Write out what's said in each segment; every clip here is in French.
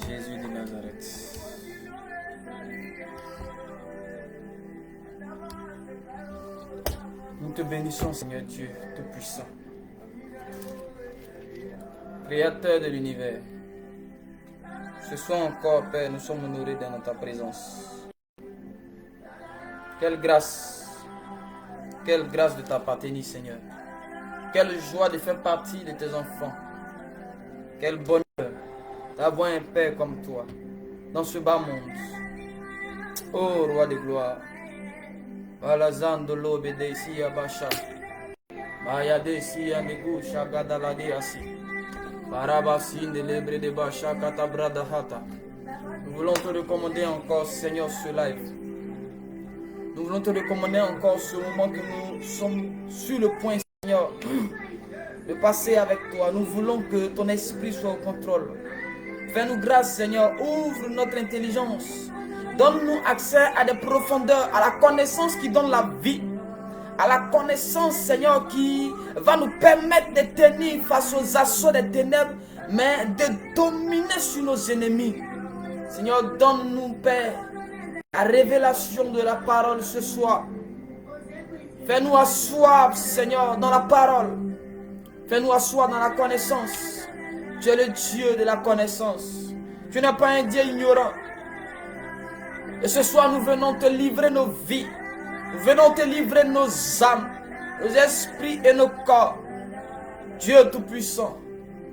Jésus de Nazareth. Nous te bénissons, Seigneur Dieu Tout-Puissant, Créateur de l'univers. Ce soir encore, Père, nous sommes honorés dans ta présence. Quelle grâce de t'appartenir, Seigneur. Quelle joie de faire partie de tes enfants. Quel bonheur d'avoir un Père comme toi dans ce bas monde. Ô Roi de gloire, Balazando bede si abasha, Mayade si anegusha gadalade asi, Barabasin de lebre de basha katabrada hata. Nous voulons te recommander encore, Seigneur, ce live. Nous voulons te recommander encore ce moment que nous sommes sur le point, Seigneur, de passer avec toi. Nous voulons que ton esprit soit au contrôle. Fais-nous grâce, Seigneur. Ouvre notre intelligence. Donne-nous accès à des profondeurs, à la connaissance qui donne la vie. À la connaissance, Seigneur, qui va nous permettre de tenir face aux assauts des ténèbres, mais de dominer sur nos ennemis. Seigneur, donne-nous, Père, la révélation de la parole ce soir. Fais-nous asseoir, Seigneur, dans la parole. Fais-nous asseoir dans la connaissance. Tu es le Dieu de la connaissance. Tu n'es pas un Dieu ignorant. Et ce soir, nous venons te livrer nos vies. Nous venons te livrer nos âmes, nos esprits et nos corps. Dieu Tout-Puissant,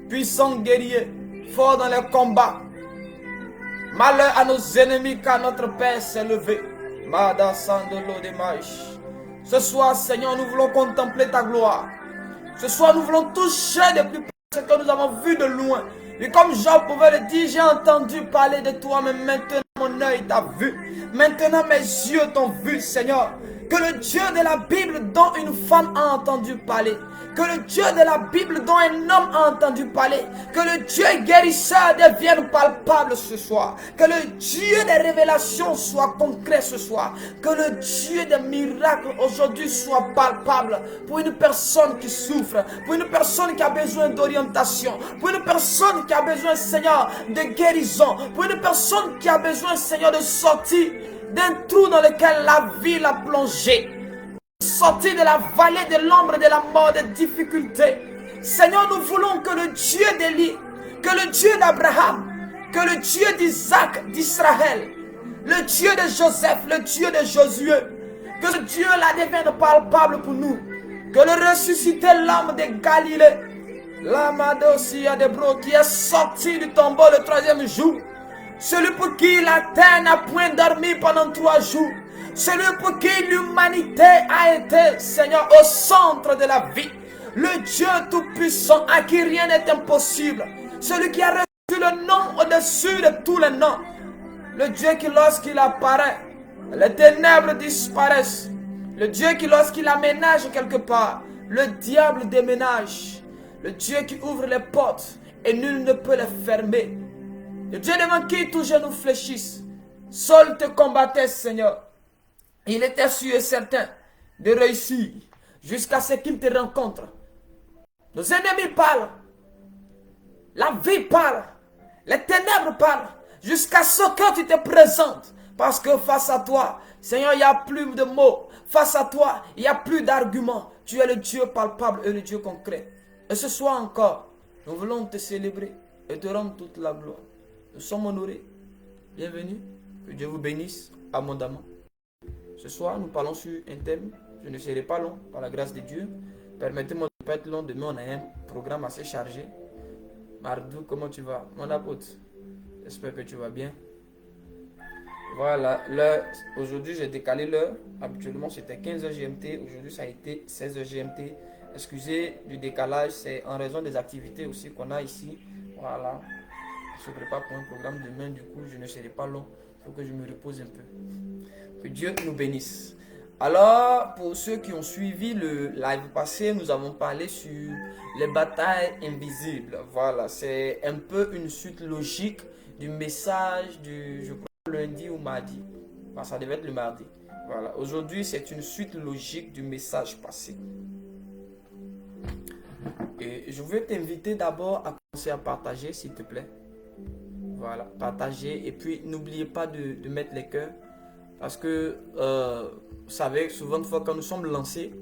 puissant guerrier, fort dans les combats. Malheur à nos ennemis car notre Père s'est levé. Ce soir, Seigneur, nous voulons contempler ta gloire. Ce soir, nous voulons toucher de plus près ce que nous avons vu de loin. Et comme Job pouvait le dire, j'ai entendu parler de toi, mais maintenant mon œil t'a vu. Maintenant mes yeux t'ont vu, Seigneur. Que le Dieu de la Bible dont une femme a entendu parler, que le Dieu de la Bible dont un homme a entendu parler, que le Dieu guérisseur devienne palpable ce soir, que le Dieu des révélations soit concret ce soir, que le Dieu des miracles aujourd'hui soit palpable pour une personne qui souffre, pour une personne qui a besoin d'orientation, pour une personne qui a besoin, Seigneur, de guérison, pour une personne qui a besoin, Seigneur, de sortir d'un trou dans lequel la vie l'a plongé, sortir de la vallée de l'ombre de la mort, des difficultés. Seigneur, nous voulons que le Dieu d'Élie, que le Dieu d'Abraham, que le Dieu d'Isaac, d'Israël, le Dieu de Joseph, le Dieu de Josué, que ce Dieu-là devienne palpable pour nous, que le ressuscité l'homme de Galilée, l'Amadosia de Bro, qui est sorti du tombeau le 3e jour, celui pour qui la terre n'a point dormi pendant 3 jours, celui pour qui l'humanité a été, Seigneur, au centre de la vie, le Dieu Tout-Puissant à qui rien n'est impossible, celui qui a reçu le nom au-dessus de tous les noms, le Dieu qui lorsqu'il apparaît, les ténèbres disparaissent, le Dieu qui lorsqu'il aménage quelque part, le diable déménage, le Dieu qui ouvre les portes et nul ne peut les fermer, le Dieu devant qui tous genoux fléchissent. Saul te combattait, Seigneur. Il était sûr et certain de réussir jusqu'à ce qu'il te rencontre. Nos ennemis parlent. La vie parle. Les ténèbres parlent. Jusqu'à ce que tu te présentes. Parce que face à toi, Seigneur, il n'y a plus de mots. Face à toi, il n'y a plus d'arguments. Tu es le Dieu palpable et le Dieu concret. Et ce soir encore, nous voulons te célébrer et te rendre toute la gloire. Nous sommes honorés. Bienvenue. Que Dieu vous bénisse abondamment. Ce soir, nous parlons sur un thème. Je ne serai pas long, par la grâce de Dieu. Permettez-moi de ne pas être long. Demain, on a un programme assez chargé. Mardou, comment tu vas, mon apôtre? J'espère que tu vas bien. Voilà, l'heure. Aujourd'hui, j'ai décalé l'heure. Habituellement, c'était 15h GMT. Aujourd'hui, ça a été 16h GMT. Excusez du décalage. C'est en raison des activités aussi qu'on a ici. Voilà. Je se prépare pour un programme demain, du coup je ne serai pas long, il faut que je me repose un peu. Que Dieu nous bénisse. Alors, pour ceux qui ont suivi le live passé, nous avons parlé sur les batailles invisibles. Voilà, c'est un peu une suite logique du message du, je crois, lundi ou mardi. Enfin, ça devait être le mardi. Voilà, aujourd'hui, c'est une suite logique du message passé. Et je veux t'inviter d'abord à commencer à partager, s'il te plaît. Voilà, partager. Et puis, n'oubliez pas de mettre les cœurs. Parce que, vous savez, souvent, une fois quand nous sommes lancés,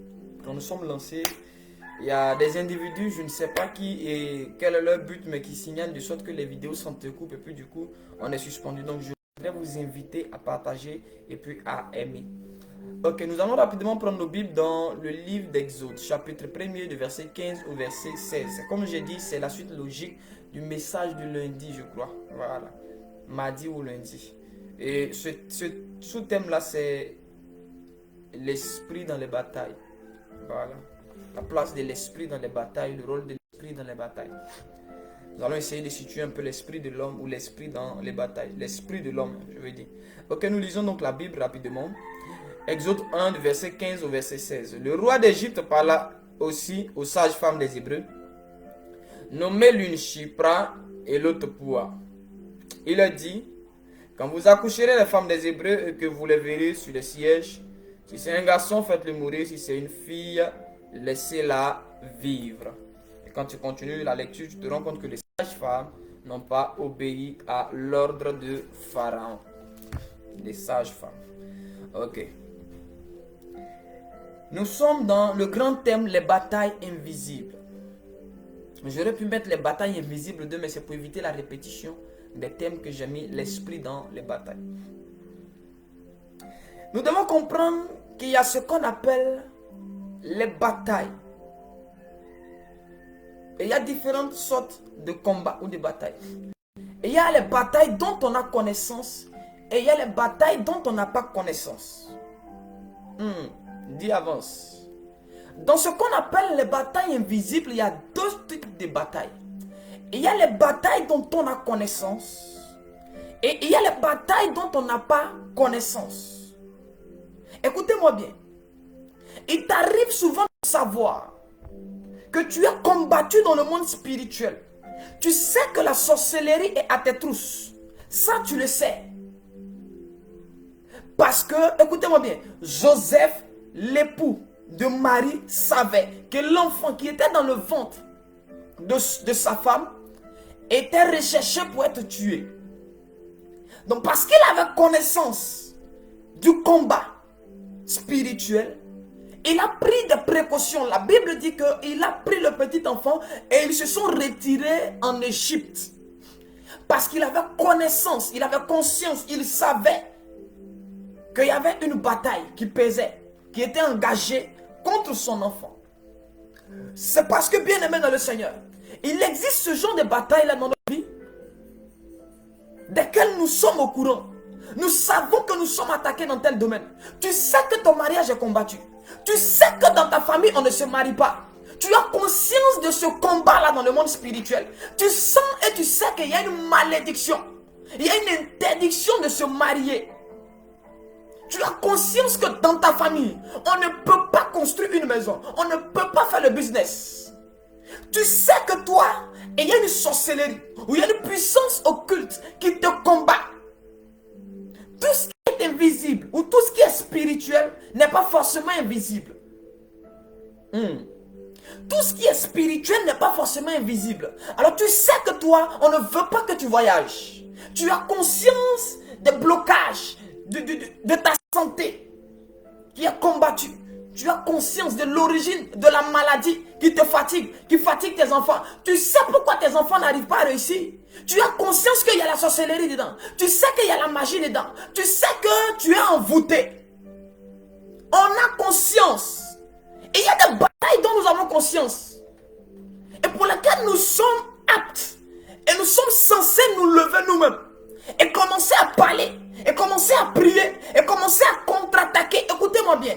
il y a des individus, je ne sais pas qui et quel est leur but, mais qui signalent de sorte que les vidéos s'entrecoupent et puis du coup, on est suspendu. Donc, je voudrais vous inviter à partager et puis à aimer. Ok, nous allons rapidement prendre nos Bibles dans le livre d'Exode, chapitre 1er, de verset 15 au verset 16. Comme j'ai dit, c'est la suite logique du message du lundi, je crois. Voilà, mardi ou lundi. Et ce sous-thème-là, c'est l'esprit dans les batailles. Voilà. La place de l'esprit dans les batailles, le rôle de l'esprit dans les batailles. Nous allons essayer de situer un peu l'esprit de l'homme ou l'esprit dans les batailles. L'esprit de l'homme, je veux dire. Ok, nous lisons donc la Bible rapidement. Exode 1, du verset 15 au verset 16. Le roi d'Égypte parla aussi aux sages-femmes des Hébreux, nommées l'une Shipra et l'autre Poua. Il leur dit: quand vous accoucherez les femmes des Hébreux et que vous les verrez sur le siège, si c'est un garçon, faites-le mourir. Si c'est une fille, laissez-la vivre. Et quand tu continues la lecture, tu te rends compte que les sages-femmes n'ont pas obéi à l'ordre de Pharaon. Les sages-femmes. Ok. Nous sommes dans le grand thème, les batailles invisibles. J'aurais pu mettre les batailles invisibles 2, mais c'est pour éviter la répétition des thèmes que j'ai mis, l'esprit dans les batailles. Nous devons comprendre qu'il y a ce qu'on appelle les batailles. Et il y a différentes sortes de combats ou de batailles. Et il y a les batailles dont on a connaissance et il y a les batailles dont on n'a pas connaissance. Dis avance. Dans ce qu'on appelle les batailles invisibles, il y a deux types de batailles. Il y a les batailles dont on a connaissance et il y a les batailles dont on n'a pas connaissance. Écoutez-moi bien. Il t'arrive souvent de savoir que tu as combattu dans le monde spirituel. Tu sais que la sorcellerie est à tes trousses. Ça, tu le sais. Parce que, écoutez-moi bien, Joseph, l'époux de Marie, savait que l'enfant qui était dans le ventre de sa femme était recherché pour être tué. Donc parce qu'il avait connaissance du combat spirituel, il a pris des précautions. La Bible dit qu'il a pris le petit enfant et ils se sont retirés en Égypte. Parce qu'il avait connaissance, il avait conscience, il savait qu'il y avait une bataille qui pesait, qui était engagée contre son enfant. C'est parce que, bien aimé dans le Seigneur, il existe ce genre de bataille-là dans notre vie, desquelles nous sommes au courant. Nous savons que nous sommes attaqués dans tel domaine. Tu sais que ton mariage est combattu. Tu sais que dans ta famille, on ne se marie pas. Tu as conscience de ce combat-là dans le monde spirituel. Tu sens et tu sais qu'il y a une malédiction. Il y a une interdiction de se marier. Tu as conscience que dans ta famille, on ne peut pas construire une maison. On ne peut pas faire le business. Tu sais que toi, il y a une sorcellerie, ou il y a une puissance occulte qui te combat. Tout ce qui est invisible, ou tout ce qui est spirituel, n'est pas forcément invisible. Tout ce qui est spirituel n'est pas forcément invisible. Alors tu sais que toi, on ne veut pas que tu voyages. Tu as conscience des blocages de ta santé qui est combattu. Tu as conscience de l'origine de la maladie qui te fatigue, qui fatigue tes enfants. Tu sais pourquoi tes enfants n'arrivent pas à réussir. Tu as conscience qu'il y a la sorcellerie dedans. Tu sais qu'il y a la magie dedans. Tu sais que tu es envoûté. On a conscience. Et il y a des batailles dont nous avons conscience. Et pour lesquelles nous sommes aptes. Et nous sommes censés nous lever nous-mêmes. Et commencer à parler. Et commencer à prier. Et commencer à contre-attaquer. Écoutez-moi bien.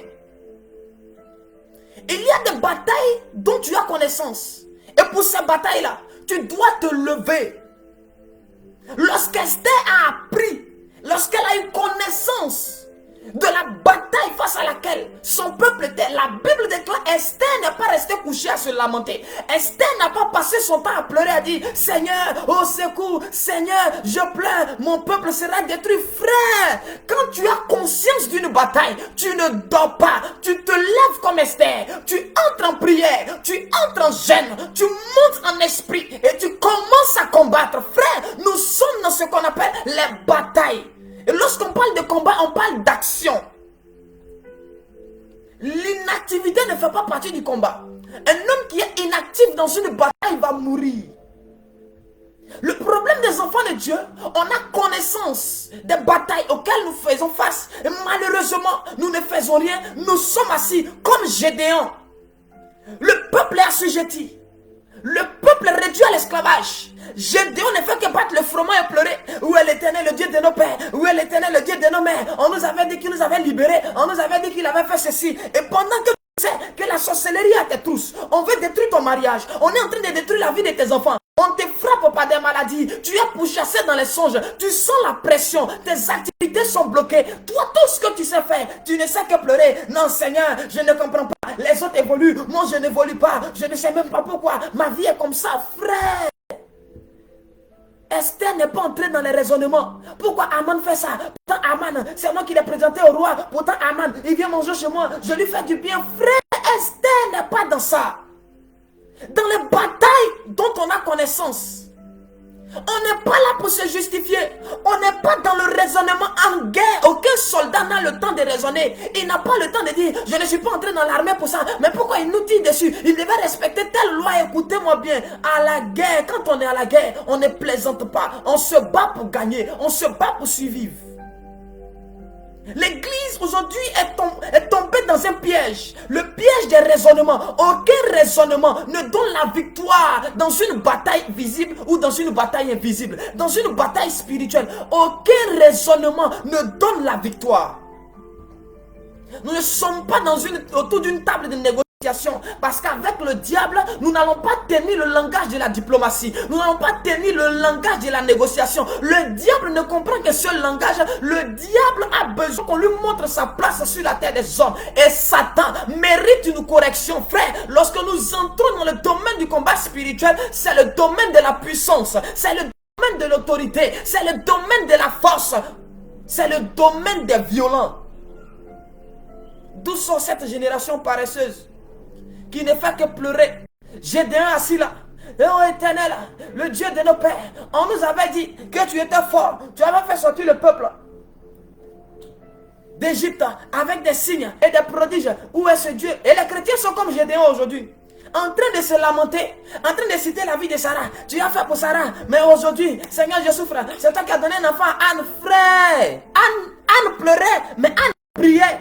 Il y a des batailles dont tu as connaissance. Et pour ces batailles-là, tu dois te lever. Lorsqu'Esther a appris, lorsqu'elle a eu connaissance de la bataille face à laquelle son peuple était. La Bible déclare, Esther n'est pas restée couchée à se lamenter. Esther n'a pas passé son temps à pleurer, à dire, Seigneur, au secours, Seigneur, je pleure, mon peuple sera détruit. Frère, quand tu as conscience d'une bataille, tu ne dors pas, tu te lèves comme Esther, tu entres en prière, tu entres en jeûne, tu montes en esprit et tu commences à combattre. Frère, nous sommes dans ce qu'on appelle les batailles. Et lorsqu'on parle de combat, on parle d'action. L'inactivité ne fait pas partie du combat. Un homme qui est inactif dans une bataille va mourir. Le problème des enfants de Dieu, on a connaissance des batailles auxquelles nous faisons face. Et malheureusement, nous ne faisons rien. Nous sommes assis comme Gédéon. Le peuple est assujetti. Le peuple est réduit à l'esclavage. Gédéon ne fait que battre le froment et pleurer. Où est l'Éternel, le Dieu de nos pères? Où est l'Éternel, le Dieu de nos mères? On nous avait dit qu'il nous avait libérés. On nous avait dit qu'il avait fait ceci. Et pendant que tu sais que la sorcellerie a tes trousses, on veut détruire ton mariage. On est en train de détruire la vie de tes enfants. On te frappe par des maladies. Tu es pourchassé dans les songes. Tu sens la pression. Tes activités sont bloquées. Toi, tout ce que tu sais faire, tu ne sais que pleurer. Non, Seigneur, je ne comprends pas. Les autres évoluent. Moi, je n'évolue pas. Je ne sais même pas pourquoi. Ma vie est comme ça, frère. Esther n'est pas entrée dans les raisonnements. Pourquoi Aman fait ça? Pourtant Aman, c'est moi qui l'ai présenté au roi. Pourtant Aman, il vient manger chez moi. Je lui fais du bien. Frère, Esther n'est pas dans ça. Dans les batailles dont on a connaissance. On n'est pas là pour se justifier. On n'est pas dans le raisonnement en guerre. Aucun soldat n'a le temps de raisonner. Il n'a pas le temps de dire, je ne suis pas entré dans l'armée pour ça. Mais pourquoi il nous tire dessus? Il devait respecter telle loi. Écoutez-moi bien. À la guerre, quand on est à la guerre, on ne plaisante pas. On se bat pour gagner. On se bat pour survivre. L'église aujourd'hui est tombée dans un piège. Le piège des raisonnements. Aucun raisonnement ne donne la victoire dans une bataille visible ou dans une bataille invisible. Dans une bataille spirituelle, aucun raisonnement ne donne la victoire. Nous ne sommes pas autour d'une table de négociation. Parce qu'avec le diable, nous n'allons pas tenir le langage de la diplomatie. Nous n'allons pas tenir le langage de la négociation. Le diable ne comprend que ce langage. Le diable a besoin qu'on lui montre sa place sur la terre des hommes. Et Satan mérite une correction, frère. Lorsque nous entrons dans le domaine du combat spirituel, c'est le domaine de la puissance. C'est le domaine de l'autorité. C'est le domaine de la force. C'est le domaine des violents. D'où sort cette génération paresseuse qui ne fait que pleurer? Gédéon assis là. Oh Éternel, le Dieu de nos pères, on nous avait dit que tu étais fort. Tu avais fait sortir le peuple d'Égypte avec des signes et des prodiges. Où est ce Dieu? Et les chrétiens sont comme Gédéon aujourd'hui, en train de se lamenter, en train de citer la vie de Sarah. Tu as fait pour Sarah, mais aujourd'hui, Seigneur, je souffre. C'est toi qui as donné un enfant à Anne, frère. Anne pleurait, mais Anne priait.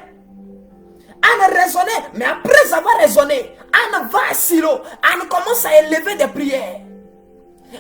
Anne raisonnait, mais après avoir raisonné, Anne va à Silo. Anne commence à élever des prières.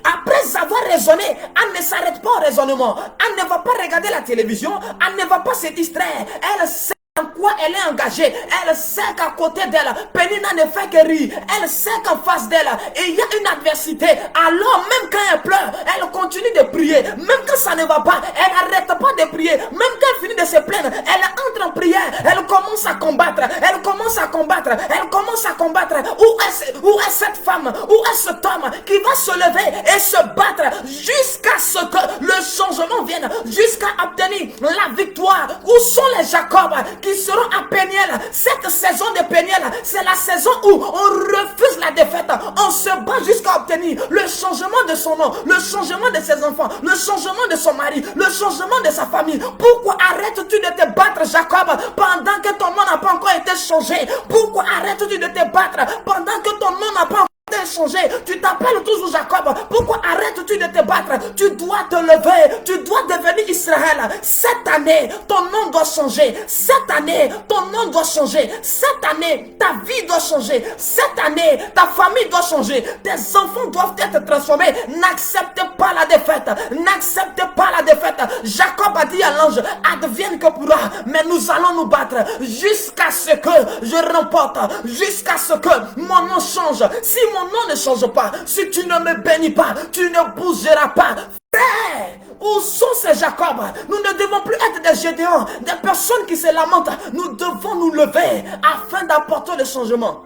Après avoir raisonné, Anne ne s'arrête pas au raisonnement. Anne ne va pas regarder la télévision. Anne ne va pas se distraire. Elle sait en quoi elle est engagée. Elle sait qu'à côté d'elle, Pénina ne fait que rire. Elle sait qu'en face d'elle, il y a une adversité. Alors même quand elle pleure, elle continue de prier. Même quand ça ne va pas, elle n'arrête pas de prier. Même quand elle finit de se plaindre, elle entre en prière. Elle commence à combattre. Elle commence à combattre. Elle commence à combattre. Où est cette femme? Où est cet homme qui va se lever et se battre jusqu'à ce que le changement vienne, jusqu'à obtenir la victoire? Où sont les Jacob qui seront à Péniel? Cette saison de Péniel, c'est la saison où on refuse la défaite. On se bat jusqu'à obtenir le changement de son nom, le changement de ses enfants, le changement de son mari, le changement de sa famille. Pourquoi arrêtes-tu de te battre, Jacob, pendant que ton nom n'a pas encore été changé? Pourquoi arrêtes-tu de te battre pendant que ton nom n'a pas encore changé? Tu t'appelles toujours Jacob. Pourquoi arrêtes-tu de te battre? Tu dois te lever. Tu dois devenir Israël. Cette année, ton nom doit changer. Cette année, ton nom doit changer. Cette année, ta vie doit changer. Cette année, ta famille doit changer. Tes enfants doivent être transformés. N'accepte pas la défaite. N'accepte pas la défaite. Jacob a dit à l'ange, advienne que pourra, mais nous allons nous battre jusqu'à ce que je remporte, jusqu'à ce que mon nom change. Si mon nom ne change pas, si tu ne me bénis pas, tu ne bougeras pas. Frère, Où sont ces Jacob? Nous ne devons plus être des Gédéons, des personnes qui se lamentent. Nous devons nous lever afin d'apporter le changement.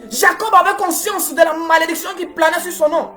Jacob avait conscience de la malédiction qui planait sur son nom.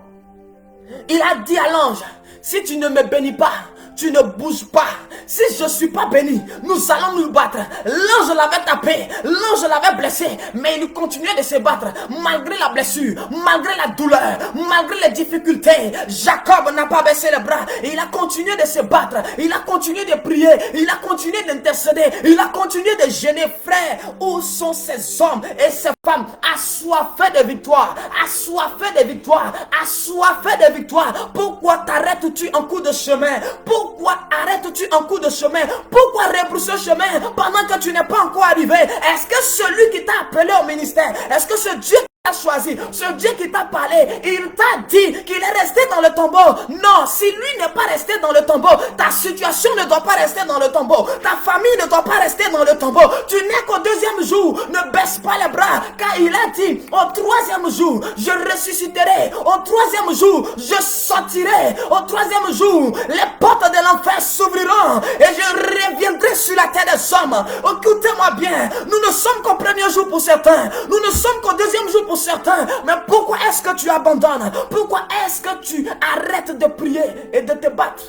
Il a dit à l'ange, si tu ne me bénis pas, tu ne bouges pas. Si je ne suis pas béni, nous allons nous battre. L'ange l'avait tapé, l'ange l'avait blessé, mais il continuait de se battre malgré la blessure, malgré la douleur, malgré les difficultés. Jacob n'a pas baissé les bras, il a continué de se battre, il a continué de prier, il a continué d'intercéder, il a continué de gêner. Frère, où sont ces hommes et ces femmes assoiffés de victoire, assoiffés de victoire, assoiffés de victoire? Pourquoi t'arrêtes-tu en cours de chemin? Pourquoi arrêtes-tu en cours de chemin? Pourquoi rebrousser le chemin pendant que tu n'es pas encore arrivé? Est-ce que celui qui t'a appelé au ministère, est-ce que ce Dieu qui t'a choisi, ce Dieu qui t'a parlé, il t'a dit qu'il est resté dans le tombeau? Non, si lui n'est pas resté dans le tombeau, ta situation ne doit pas rester dans le tombeau, ta famille ne doit pas rester dans le tombeau. Tu n'es qu'au deuxième jour, ne baisse pas les bras, car il a dit, au troisième jour, je ressusciterai, au troisième jour, je sortirai, au troisième jour, les portes de l'enfer s'ouvriront et je reviendrai sur la terre des hommes. Écoutez-moi bien, nous ne sommes qu'au premier jour pour certains, nous ne sommes qu'au deuxième jour pour certains, mais pourquoi est-ce que tu abandonnes? Pourquoi est-ce que tu arrêtes de prier et de te battre?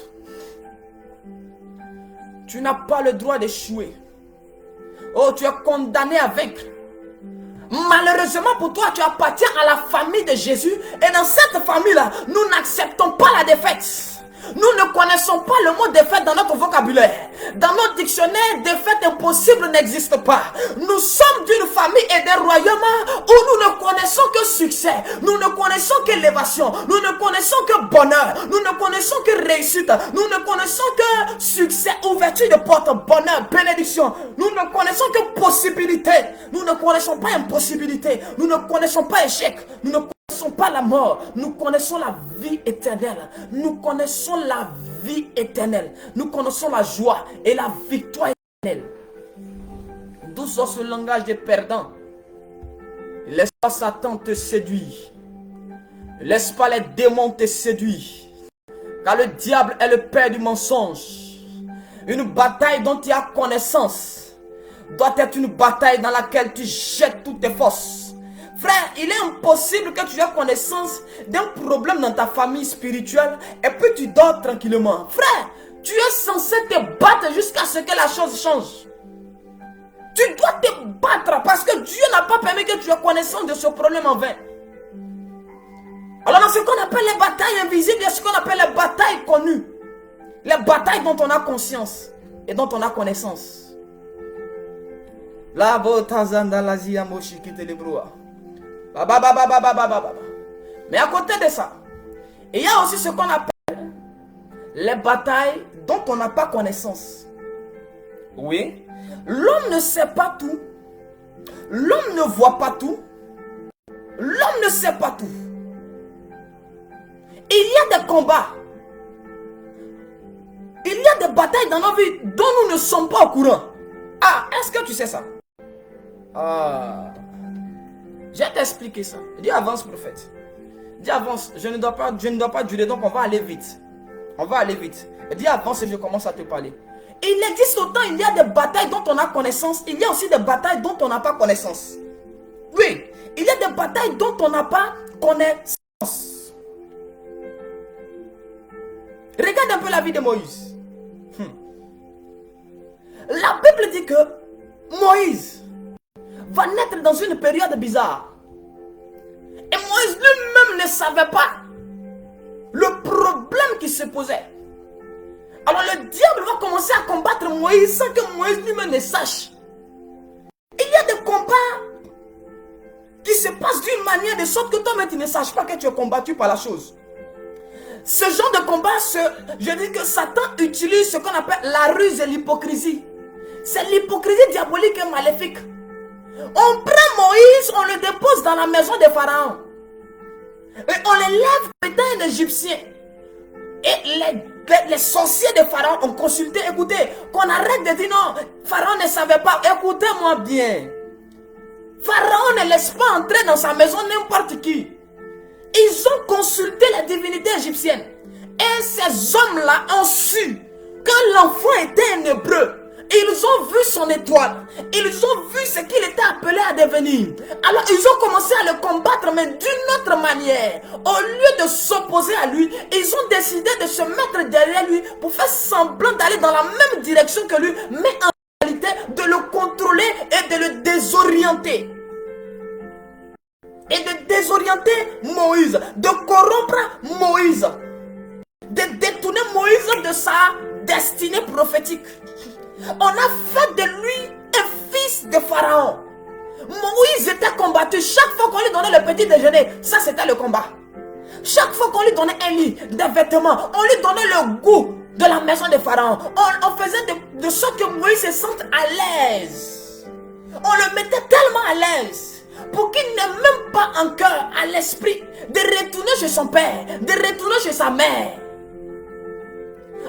Tu n'as pas le droit d'échouer. Oh, tu es condamné à vaincre. Malheureusement pour toi, tu appartiens à la famille de Jésus, et dans cette famille-là, nous n'acceptons pas la défaite. Nous ne connaissons pas le mot défaite dans notre vocabulaire. Dans notre dictionnaire, défaite impossible n'existe pas. Nous sommes d'une famille et d'un royaume où nous ne connaissons que succès. Nous ne connaissons qu'élévation. Nous ne connaissons que bonheur. Nous ne connaissons que réussite. Nous ne connaissons que succès, ouverture de porte, bonheur, bénédiction. Nous ne connaissons que possibilité. Nous ne connaissons pas impossibilité. Nous ne connaissons pas échec. Nous ne connaissons pas la mort, nous connaissons la vie éternelle. Nous connaissons la vie éternelle. Nous connaissons la joie et la victoire éternelle. D'où sort ce langage des perdants? Laisse pas Satan te séduire. Laisse pas les démons te séduire. Car le diable est le père du mensonge. Une bataille dont tu as connaissance doit être une bataille dans laquelle tu jettes toutes tes forces. Frère, il est impossible que tu aies connaissance d'un problème dans ta famille spirituelle et puis tu dors tranquillement. Frère, tu es censé te battre jusqu'à ce que la chose change. Tu dois te battre parce que Dieu n'a pas permis que tu aies connaissance de ce problème en vain. Alors dans ce qu'on appelle les batailles invisibles, il y a ce qu'on appelle les batailles connues. Les batailles dont on a conscience et dont on a connaissance. La botazanda l'Asie amoshi qui te débrouille. Mais à côté de ça, il y a aussi ce qu'on appelle les batailles dont on n'a pas connaissance. Oui, l'homme ne sait pas tout. L'homme ne voit pas tout. L'homme ne sait pas tout. Il y a des combats. Il y a des batailles dans nos vies dont nous ne sommes pas au courant. Ah, est-ce que tu sais ça? Ah... Je vais t'expliquer ça. Dis avance, prophète. Dis avance. Je ne dois pas durer, donc on va aller vite. On va aller vite. Dis avance et je commence à te parler. Il existe autant, il y a des batailles dont on a connaissance. Il y a aussi des batailles dont on n'a pas connaissance. Oui, il y a des batailles dont on n'a pas connaissance. Regarde un peu la vie de Moïse. La Bible dit que Moïse va naître dans une période bizarre. Et Moïse lui-même ne savait pas le problème qui se posait. Alors le diable va commencer à combattre Moïse sans que Moïse lui-même ne sache. Il y a des combats qui se passent d'une manière de sorte que toi-même tu ne saches pas que tu es combattu par la chose. Ce genre de combat, je dis que Satan utilise ce qu'on appelle la ruse et l'hypocrisie. C'est l'hypocrisie diabolique et maléfique. On prend Moïse, on le dépose dans la maison de Pharaon. Et on l'élève comme étant un Égyptien. Et les sorciers de Pharaon ont consulté. Écoutez, qu'on arrête de dire non, Pharaon ne savait pas. Écoutez-moi bien. Pharaon ne laisse pas entrer dans sa maison n'importe qui. Ils ont consulté les divinités égyptiennes. Et ces hommes-là ont su que l'enfant était un hébreu. Ils ont vu son étoile. Ils ont vu ce qu'il était appelé à devenir. Alors ils ont commencé à le combattre, mais d'une autre manière. Au lieu de s'opposer à lui, ils ont décidé de se mettre derrière lui pour faire semblant d'aller dans la même direction que lui, mais en réalité de le contrôler et de le désorienter. Et de désorienter Moïse, de corrompre Moïse, de détourner Moïse de sa destinée prophétique. On a fait de lui un fils de Pharaon. Moïse était combattu. Chaque fois qu'on lui donnait le petit déjeuner, ça c'était le combat. Chaque fois qu'on lui donnait un lit, des vêtements, on lui donnait le goût de la maison de Pharaon. On faisait de sorte que Moïse se sente à l'aise. On le mettait tellement à l'aise pour qu'il n'ait même pas en cœur, à l'esprit, de retourner chez son père, de retourner chez sa mère.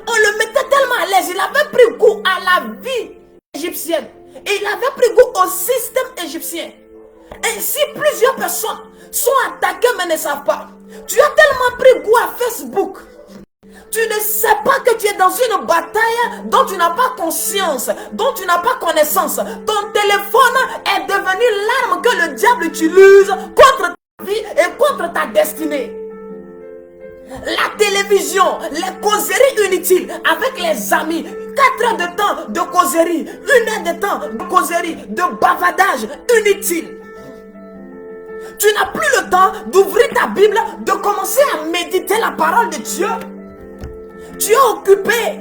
On le mettait tellement à l'aise, il avait pris goût à la vie égyptienne. Et il avait pris goût au système égyptien. Ainsi, plusieurs personnes sont attaquées mais ne savent pas. Tu as tellement pris goût à Facebook. Tu ne sais pas que tu es dans une bataille dont tu n'as pas conscience, dont tu n'as pas connaissance. Ton téléphone est devenu l'arme que le diable utilise contre ta vie et contre ta destinée. La télévision, les causeries inutiles avec les amis, 4 heures de temps de causerie, 1 heure de temps de causerie, de bavardage inutile. Tu n'as plus le temps d'ouvrir ta Bible, de commencer à méditer la parole de Dieu. Tu es occupé.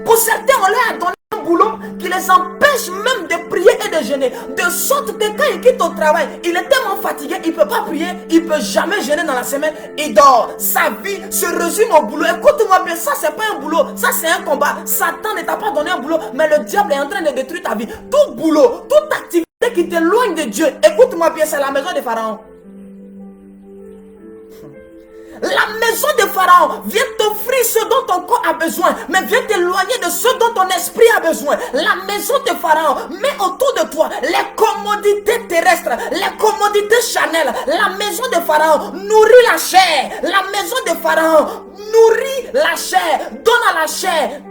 Pour certains, on leur a donné un boulot qui les empêche même de prier et de jeûner. De sorte que quand il quitte au travail, il est tellement fatigué, il ne peut pas prier, il ne peut jamais jeûner dans la semaine. Il dort. Sa vie se résume au boulot. Écoute-moi bien, ça c'est pas un boulot, ça c'est un combat. Satan ne t'a pas donné un boulot, mais le diable est en train de détruire ta vie. Tout boulot, toute activité qui t'éloigne de Dieu, écoute-moi bien, c'est la maison de Pharaon. La maison de Pharaon vient t'offrir ce dont ton corps a besoin, mais vient t'éloigner de ce dont ton esprit a besoin. La maison de Pharaon met autour de toi les commodités terrestres, les commodités charnelles. La maison de Pharaon nourrit la chair. La maison de Pharaon nourrit la chair, donne à la chair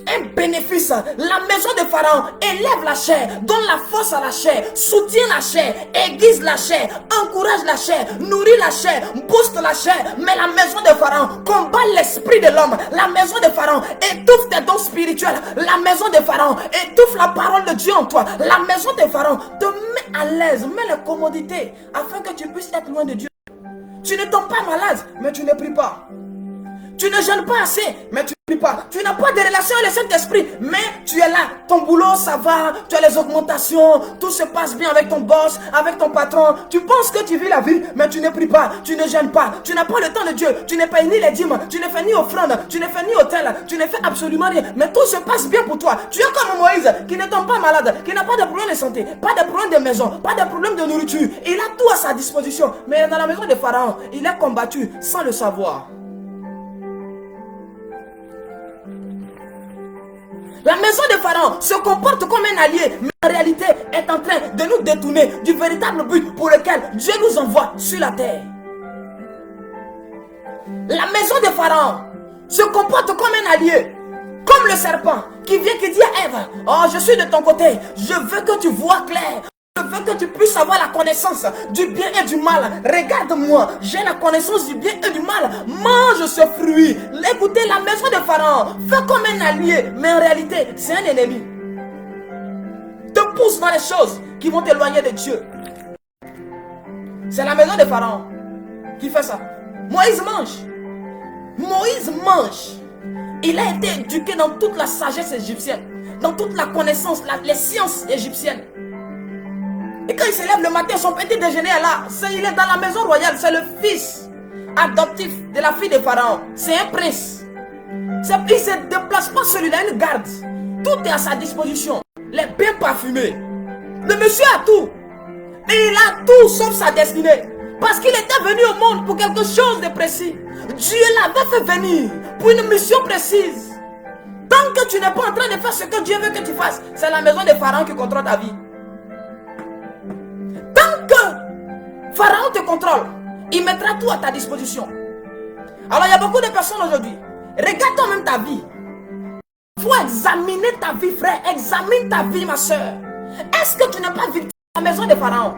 un bénéfice. La maison de Pharaon élève la chair, donne la force à la chair, soutient la chair, aiguise la chair, encourage la chair, nourrit la chair, booste la chair. Mais la maison de Pharaon combat l'esprit de l'homme. La maison de Pharaon étouffe tes dons spirituels. La maison de Pharaon étouffe la parole de Dieu en toi. La maison de Pharaon te met à l'aise, met les commodités afin que tu puisses être loin de Dieu. Tu ne tombes pas malade, mais tu ne pries pas. Tu ne jeûnes pas assez, mais tu ne pries pas. Tu n'as pas de relation avec le Saint-Esprit, mais tu es là. Ton boulot, ça va. Tu as les augmentations. Tout se passe bien avec ton boss, avec ton patron. Tu penses que tu vis la vie, mais tu ne pries pas. Tu ne jeûnes pas. Tu n'as pas le temps de Dieu. Tu ne payes ni les dîmes. Tu ne fais ni offrande. Tu ne fais ni hôtel. Tu ne fais absolument rien. Mais tout se passe bien pour toi. Tu es comme Moïse, qui ne tombe pas malade, qui n'a pas de problème de santé, pas de problème de maison, pas de problème de nourriture. Il a tout à sa disposition. Mais dans la maison de Pharaon, il est combattu sans le savoir. La maison de Pharaon se comporte comme un allié, mais en réalité est en train de nous détourner du véritable but pour lequel Dieu nous envoie sur la terre. La maison de Pharaon se comporte comme un allié, comme le serpent qui vient qui dit à Ève, oh je suis de ton côté, je veux que tu vois clair. Je veux que tu puisses avoir la connaissance du bien et du mal. Regarde-moi, j'ai la connaissance du bien et du mal. Mange ce fruit. Écoutez, la maison de Pharaon fait comme un allié, mais en réalité, c'est un ennemi. Te pousse dans les choses qui vont t'éloigner de Dieu. C'est la maison de Pharaon qui fait ça. Moïse mange. Moïse mange. Il a été éduqué dans toute la sagesse égyptienne, dans toute la connaissance, les sciences égyptiennes. Et quand il se lève le matin, son petit déjeuner est là. Il est dans la maison royale. C'est le fils adoptif de la fille de Pharaon. C'est un prince. Il ne se déplace pas seul, il a une garde. Tout est à sa disposition. Les bien parfumés. Le monsieur a tout. Et il a tout sauf sa destinée. Parce qu'il était venu au monde pour quelque chose de précis. Dieu l'avait fait venir pour une mission précise. Tant que tu n'es pas en train de faire ce que Dieu veut que tu fasses, c'est la maison de Pharaon qui contrôle ta vie. Tant que Pharaon te contrôle, il mettra tout à ta disposition. Alors il y a beaucoup de personnes aujourd'hui. Regarde toi-même ta vie. Il faut examiner ta vie, frère. Examine ta vie, ma soeur. Est-ce que tu n'es pas victime de la maison de Pharaon?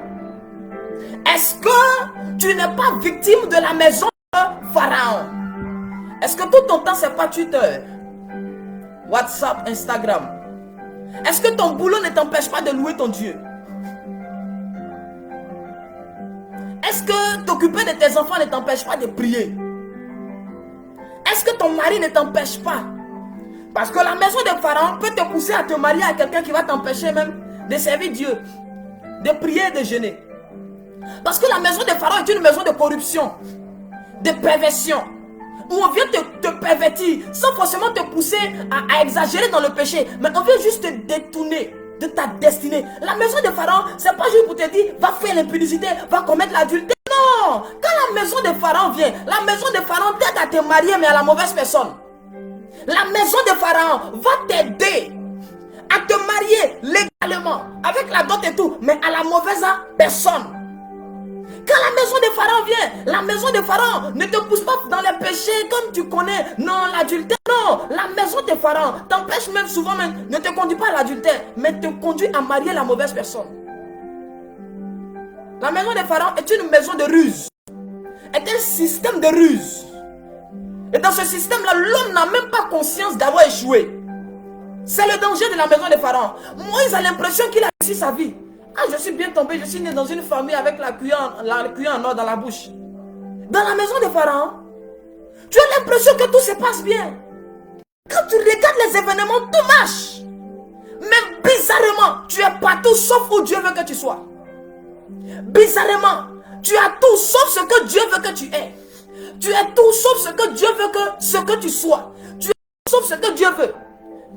Est-ce que tu n'es pas victime de la maison de Pharaon? Est-ce que tout ton temps, c'est pas Twitter, WhatsApp, Instagram? Est-ce que ton boulot ne t'empêche pas de louer ton Dieu? Est-ce que t'occuper de tes enfants ne t'empêche pas de prier? Est-ce que ton mari ne t'empêche pas? Parce que la maison de Pharaon peut te pousser à te marier à quelqu'un qui va t'empêcher même de servir Dieu, de prier et de jeûner. Parce que la maison de Pharaon est une maison de corruption, de perversion, où on vient te pervertir sans forcément te pousser à exagérer dans le péché, mais on vient juste te détourner de ta destinée. La maison de Pharaon, c'est pas juste pour te dire va faire l'impudicité, va commettre l'adultère. Non, quand la maison de Pharaon vient, la maison de Pharaon t'aide à te marier, mais à la mauvaise personne. La maison de Pharaon va t'aider à te marier légalement, avec la dot et tout, mais à la mauvaise personne. Quand la maison de Pharaon vient, la maison de Pharaon ne te pousse pas dans les péchés comme tu connais. Non, l'adultère, non. La maison de Pharaon t'empêche même souvent, même, ne te conduit pas à l'adultère, mais te conduit à marier la mauvaise personne. La maison de Pharaon est une maison de ruse, est un système de ruse. Et dans ce système-là, l'homme n'a même pas conscience d'avoir échoué. C'est le danger de la maison de Pharaon. Moïse a l'impression qu'il a réussi sa vie. Ah, je suis bien tombé, je suis né dans une famille avec la cuillère en or dans la bouche. Dans la maison de Pharaon, tu as l'impression que tout se passe bien. Quand tu regardes les événements, tout marche. Même bizarrement, tu es partout sauf où Dieu veut que tu sois. Bizarrement, tu as tout sauf ce que Dieu veut que tu aies. Tu es tout sauf ce que Dieu veut que tu sois. Tu es tout sauf ce que Dieu veut.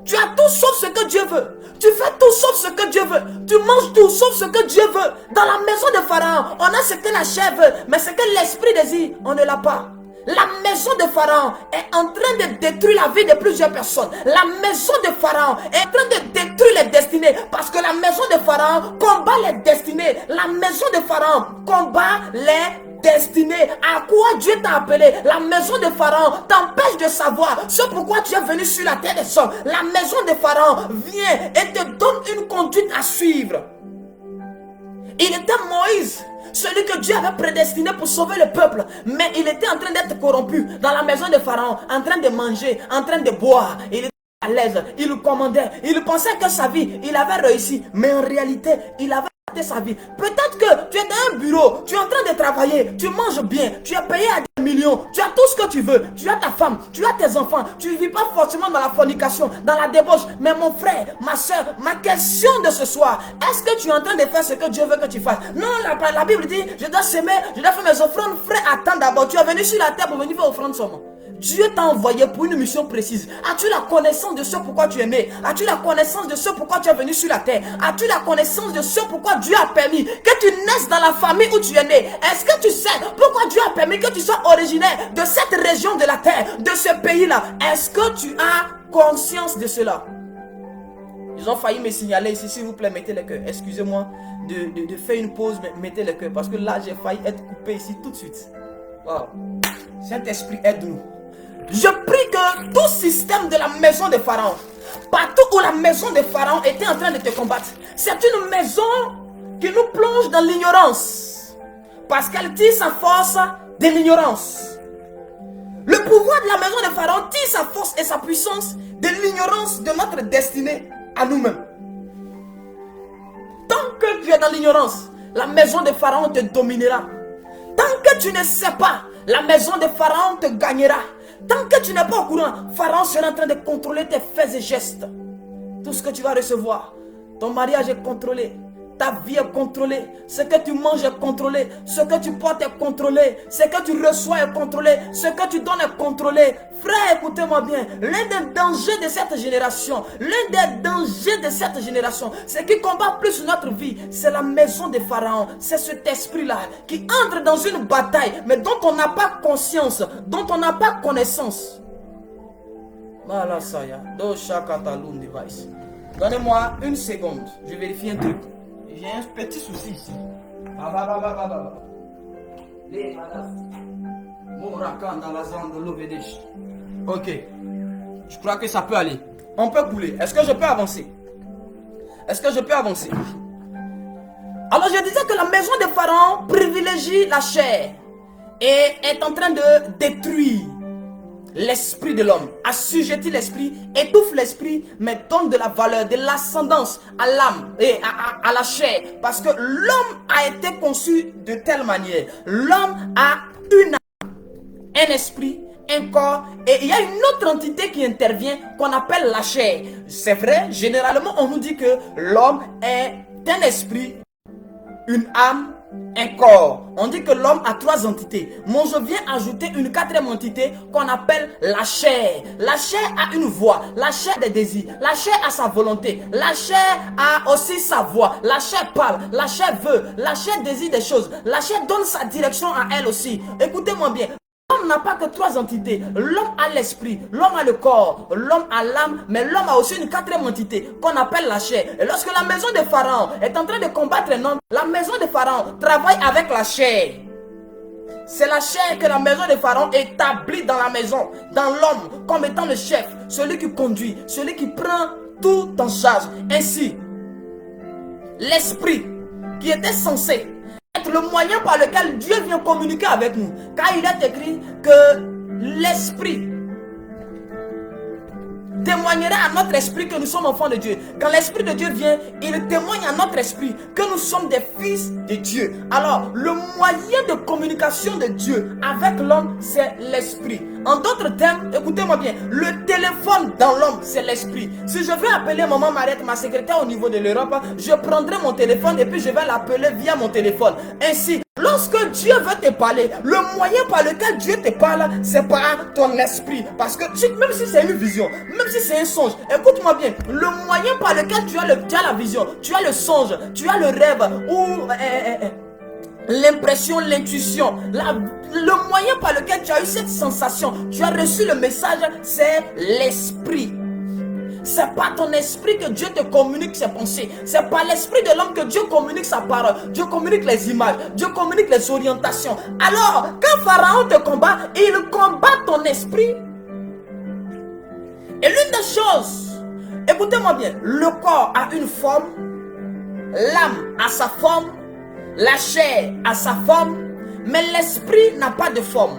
Tu as tout sauf ce que Dieu veut. Tu fais tout sauf ce que Dieu veut. Tu manges tout sauf ce que Dieu veut. Dans la maison de Pharaon, on a ce que la chair veut, mais ce que l'esprit désire, on ne l'a pas. La maison de Pharaon est en train de détruire la vie de plusieurs personnes. La maison de Pharaon est en train de détruire les destinées. Parce que la maison de Pharaon combat les destinées. La maison de Pharaon combat les destinées. À quoi Dieu t'a appelé? La maison de Pharaon t'empêche de savoir ce pourquoi tu es venu sur la terre des hommes. La maison de Pharaon vient et te donne une conduite à suivre. Il était Moïse, celui que Dieu avait prédestiné pour sauver le peuple, mais il était en train d'être corrompu dans la maison de Pharaon, en train de manger, en train de boire. Il était à l'aise, il commandait, il pensait que sa vie, il avait réussi, mais en réalité, il avait raté sa vie. Peut-être que tu es dans un bureau, tu es en train de travailler, tu manges bien, tu es payé à des millions, tu as tout ce que tu veux, tu as ta femme, tu as tes enfants, tu ne vis pas forcément dans la fornication, dans la débauche. Mais mon frère, ma soeur, ma question de ce soir, est-ce que tu es en train de faire ce que Dieu veut que tu fasses? Non, la Bible dit, je dois s'aimer, je dois faire mes offrandes. Frère, attends d'abord, tu es venu sur la terre pour venir faire offrande seulement. Dieu t'a envoyé pour une mission précise. As-tu la connaissance de ce pourquoi tu es né? As-tu la connaissance de ce pourquoi tu es venu sur la terre? As-tu la connaissance de ce pourquoi Dieu a permis que tu naisses dans la famille où tu es né? Est-ce que tu sais pourquoi Dieu a permis que tu sois originaire de cette région de la terre, de ce pays-là? Est-ce que tu as conscience de cela? Ils ont failli me signaler ici, s'il vous plaît, mettez le cœur. Excusez-moi de faire une pause, mais mettez le cœur. Parce que là, j'ai failli être coupé ici tout de suite. Wow. Saint-Esprit, aide-nous. Je prie que tout système de la maison de Pharaon, partout où la maison de Pharaon était en train de te combattre, c'est une maison qui nous plonge dans l'ignorance. Parce qu'elle tire sa force de l'ignorance. Le pouvoir de la maison de Pharaon tire sa force et sa puissance de l'ignorance de notre destinée à nous-mêmes. Tant que tu es dans l'ignorance, la maison de Pharaon te dominera. Tant que tu ne sais pas, la maison de Pharaon te gagnera. Tant que tu n'es pas au courant, Pharaon sera en train de contrôler tes faits et gestes. Tout ce que tu vas recevoir, ton mariage est contrôlé, ta vie est contrôlée, ce que tu manges est contrôlé, ce que tu portes est contrôlé, ce que tu reçois est contrôlé, ce que tu donnes est contrôlé. Frère, écoutez-moi bien, l'un des dangers de cette génération, ce qui combat plus notre vie, c'est la maison de Pharaon. C'est cet esprit-là qui entre dans une bataille, mais dont on n'a pas conscience, dont on n'a pas connaissance. Donnez-moi une seconde, je vérifie un truc. J'ai un petit souci ici. Ok. Je crois que ça peut aller. On peut couler. Est-ce que je peux avancer? Est-ce que je peux avancer? Alors je disais que la maison de Pharaon privilégie la chair et est en train de détruire l'esprit de l'homme, assujettit l'esprit, étouffe l'esprit, mais donne de la valeur, de l'ascendance à l'âme et à la chair. Parce que l'homme a été conçu de telle manière. L'homme a une âme, un esprit, un corps, et il y a une autre entité qui intervient qu'on appelle la chair. C'est vrai, généralement on nous dit que l'homme est un esprit, une âme, un corps. On dit que l'homme a trois entités. Moi je viens ajouter une quatrième entité qu'on appelle la chair. La chair a une voix, la chair des désirs, la chair a sa volonté, la chair a aussi sa voix, la chair parle, la chair veut, la chair désire des choses, la chair donne sa direction à elle aussi. Écoutez-moi bien. L'homme n'a pas que trois entités. L'homme a l'esprit, l'homme a le corps, l'homme a l'âme, mais l'homme a aussi une quatrième entité qu'on appelle la chair. Et lorsque la maison de Pharaon est en train de combattre un homme, la maison de Pharaon travaille avec la chair. C'est la chair que la maison de Pharaon établit dans la maison, dans l'homme, comme étant le chef, celui qui conduit, celui qui prend tout en charge. Ainsi, l'esprit qui était censé être le moyen par lequel Dieu vient communiquer avec nous. Car il est écrit que l'esprit témoignera à notre esprit que nous sommes enfants de Dieu. Quand l'esprit de Dieu vient, il témoigne à notre esprit que nous sommes des fils de Dieu. Alors, le moyen de communication de Dieu avec l'homme, c'est l'esprit. En d'autres termes, écoutez-moi bien, le téléphone dans l'homme, c'est l'esprit. Si je veux appeler maman Mariette, ma secrétaire au niveau de l'Europe, je prendrai mon téléphone et puis je vais l'appeler via mon téléphone. Ainsi, lorsque Dieu veut te parler, le moyen par lequel Dieu te parle, c'est par ton esprit. Parce que même si c'est une vision, même si c'est un songe, écoute-moi bien, le moyen par lequel tu as la vision, tu as le songe, tu as le rêve, ou l'impression, l'intuition, le moyen par lequel tu as eu cette sensation, tu as reçu le message, c'est l'esprit. C'est pas ton esprit que Dieu te communique ses pensées. C'est pas l'esprit de l'homme que Dieu communique sa parole. Dieu communique les images. Dieu communique les orientations. Alors, quand Pharaon te combat, il combat ton esprit. Et l'une des choses, écoutez-moi bien, le corps a une forme, l'âme a sa forme, la chair a sa forme, mais l'esprit n'a pas de forme.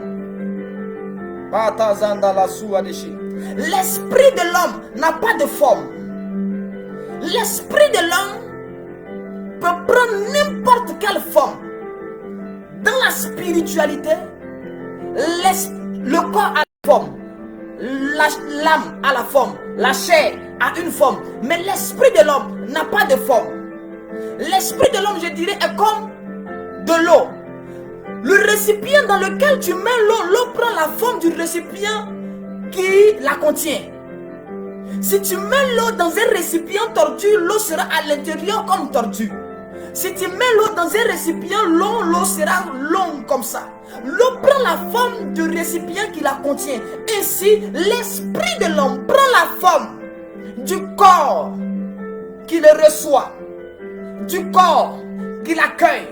L'esprit de l'homme n'a pas de forme. L'esprit de l'homme peut prendre n'importe quelle forme. Dans la spiritualité, le corps a la forme, l'âme a la forme, la chair a une forme, mais l'esprit de l'homme n'a pas de forme. L'esprit de l'homme, je dirais, est comme de l'eau. Le récipient dans lequel tu mets l'eau, l'eau prend la forme du récipient qui la contient. Si tu mets l'eau dans un récipient tordu, l'eau sera à l'intérieur comme tordu. Si tu mets l'eau dans un récipient long, l'eau sera longue comme ça. L'eau prend la forme du récipient qui la contient. Ainsi, l'esprit de l'homme prend la forme du corps qui le reçoit, du corps qui l'accueille,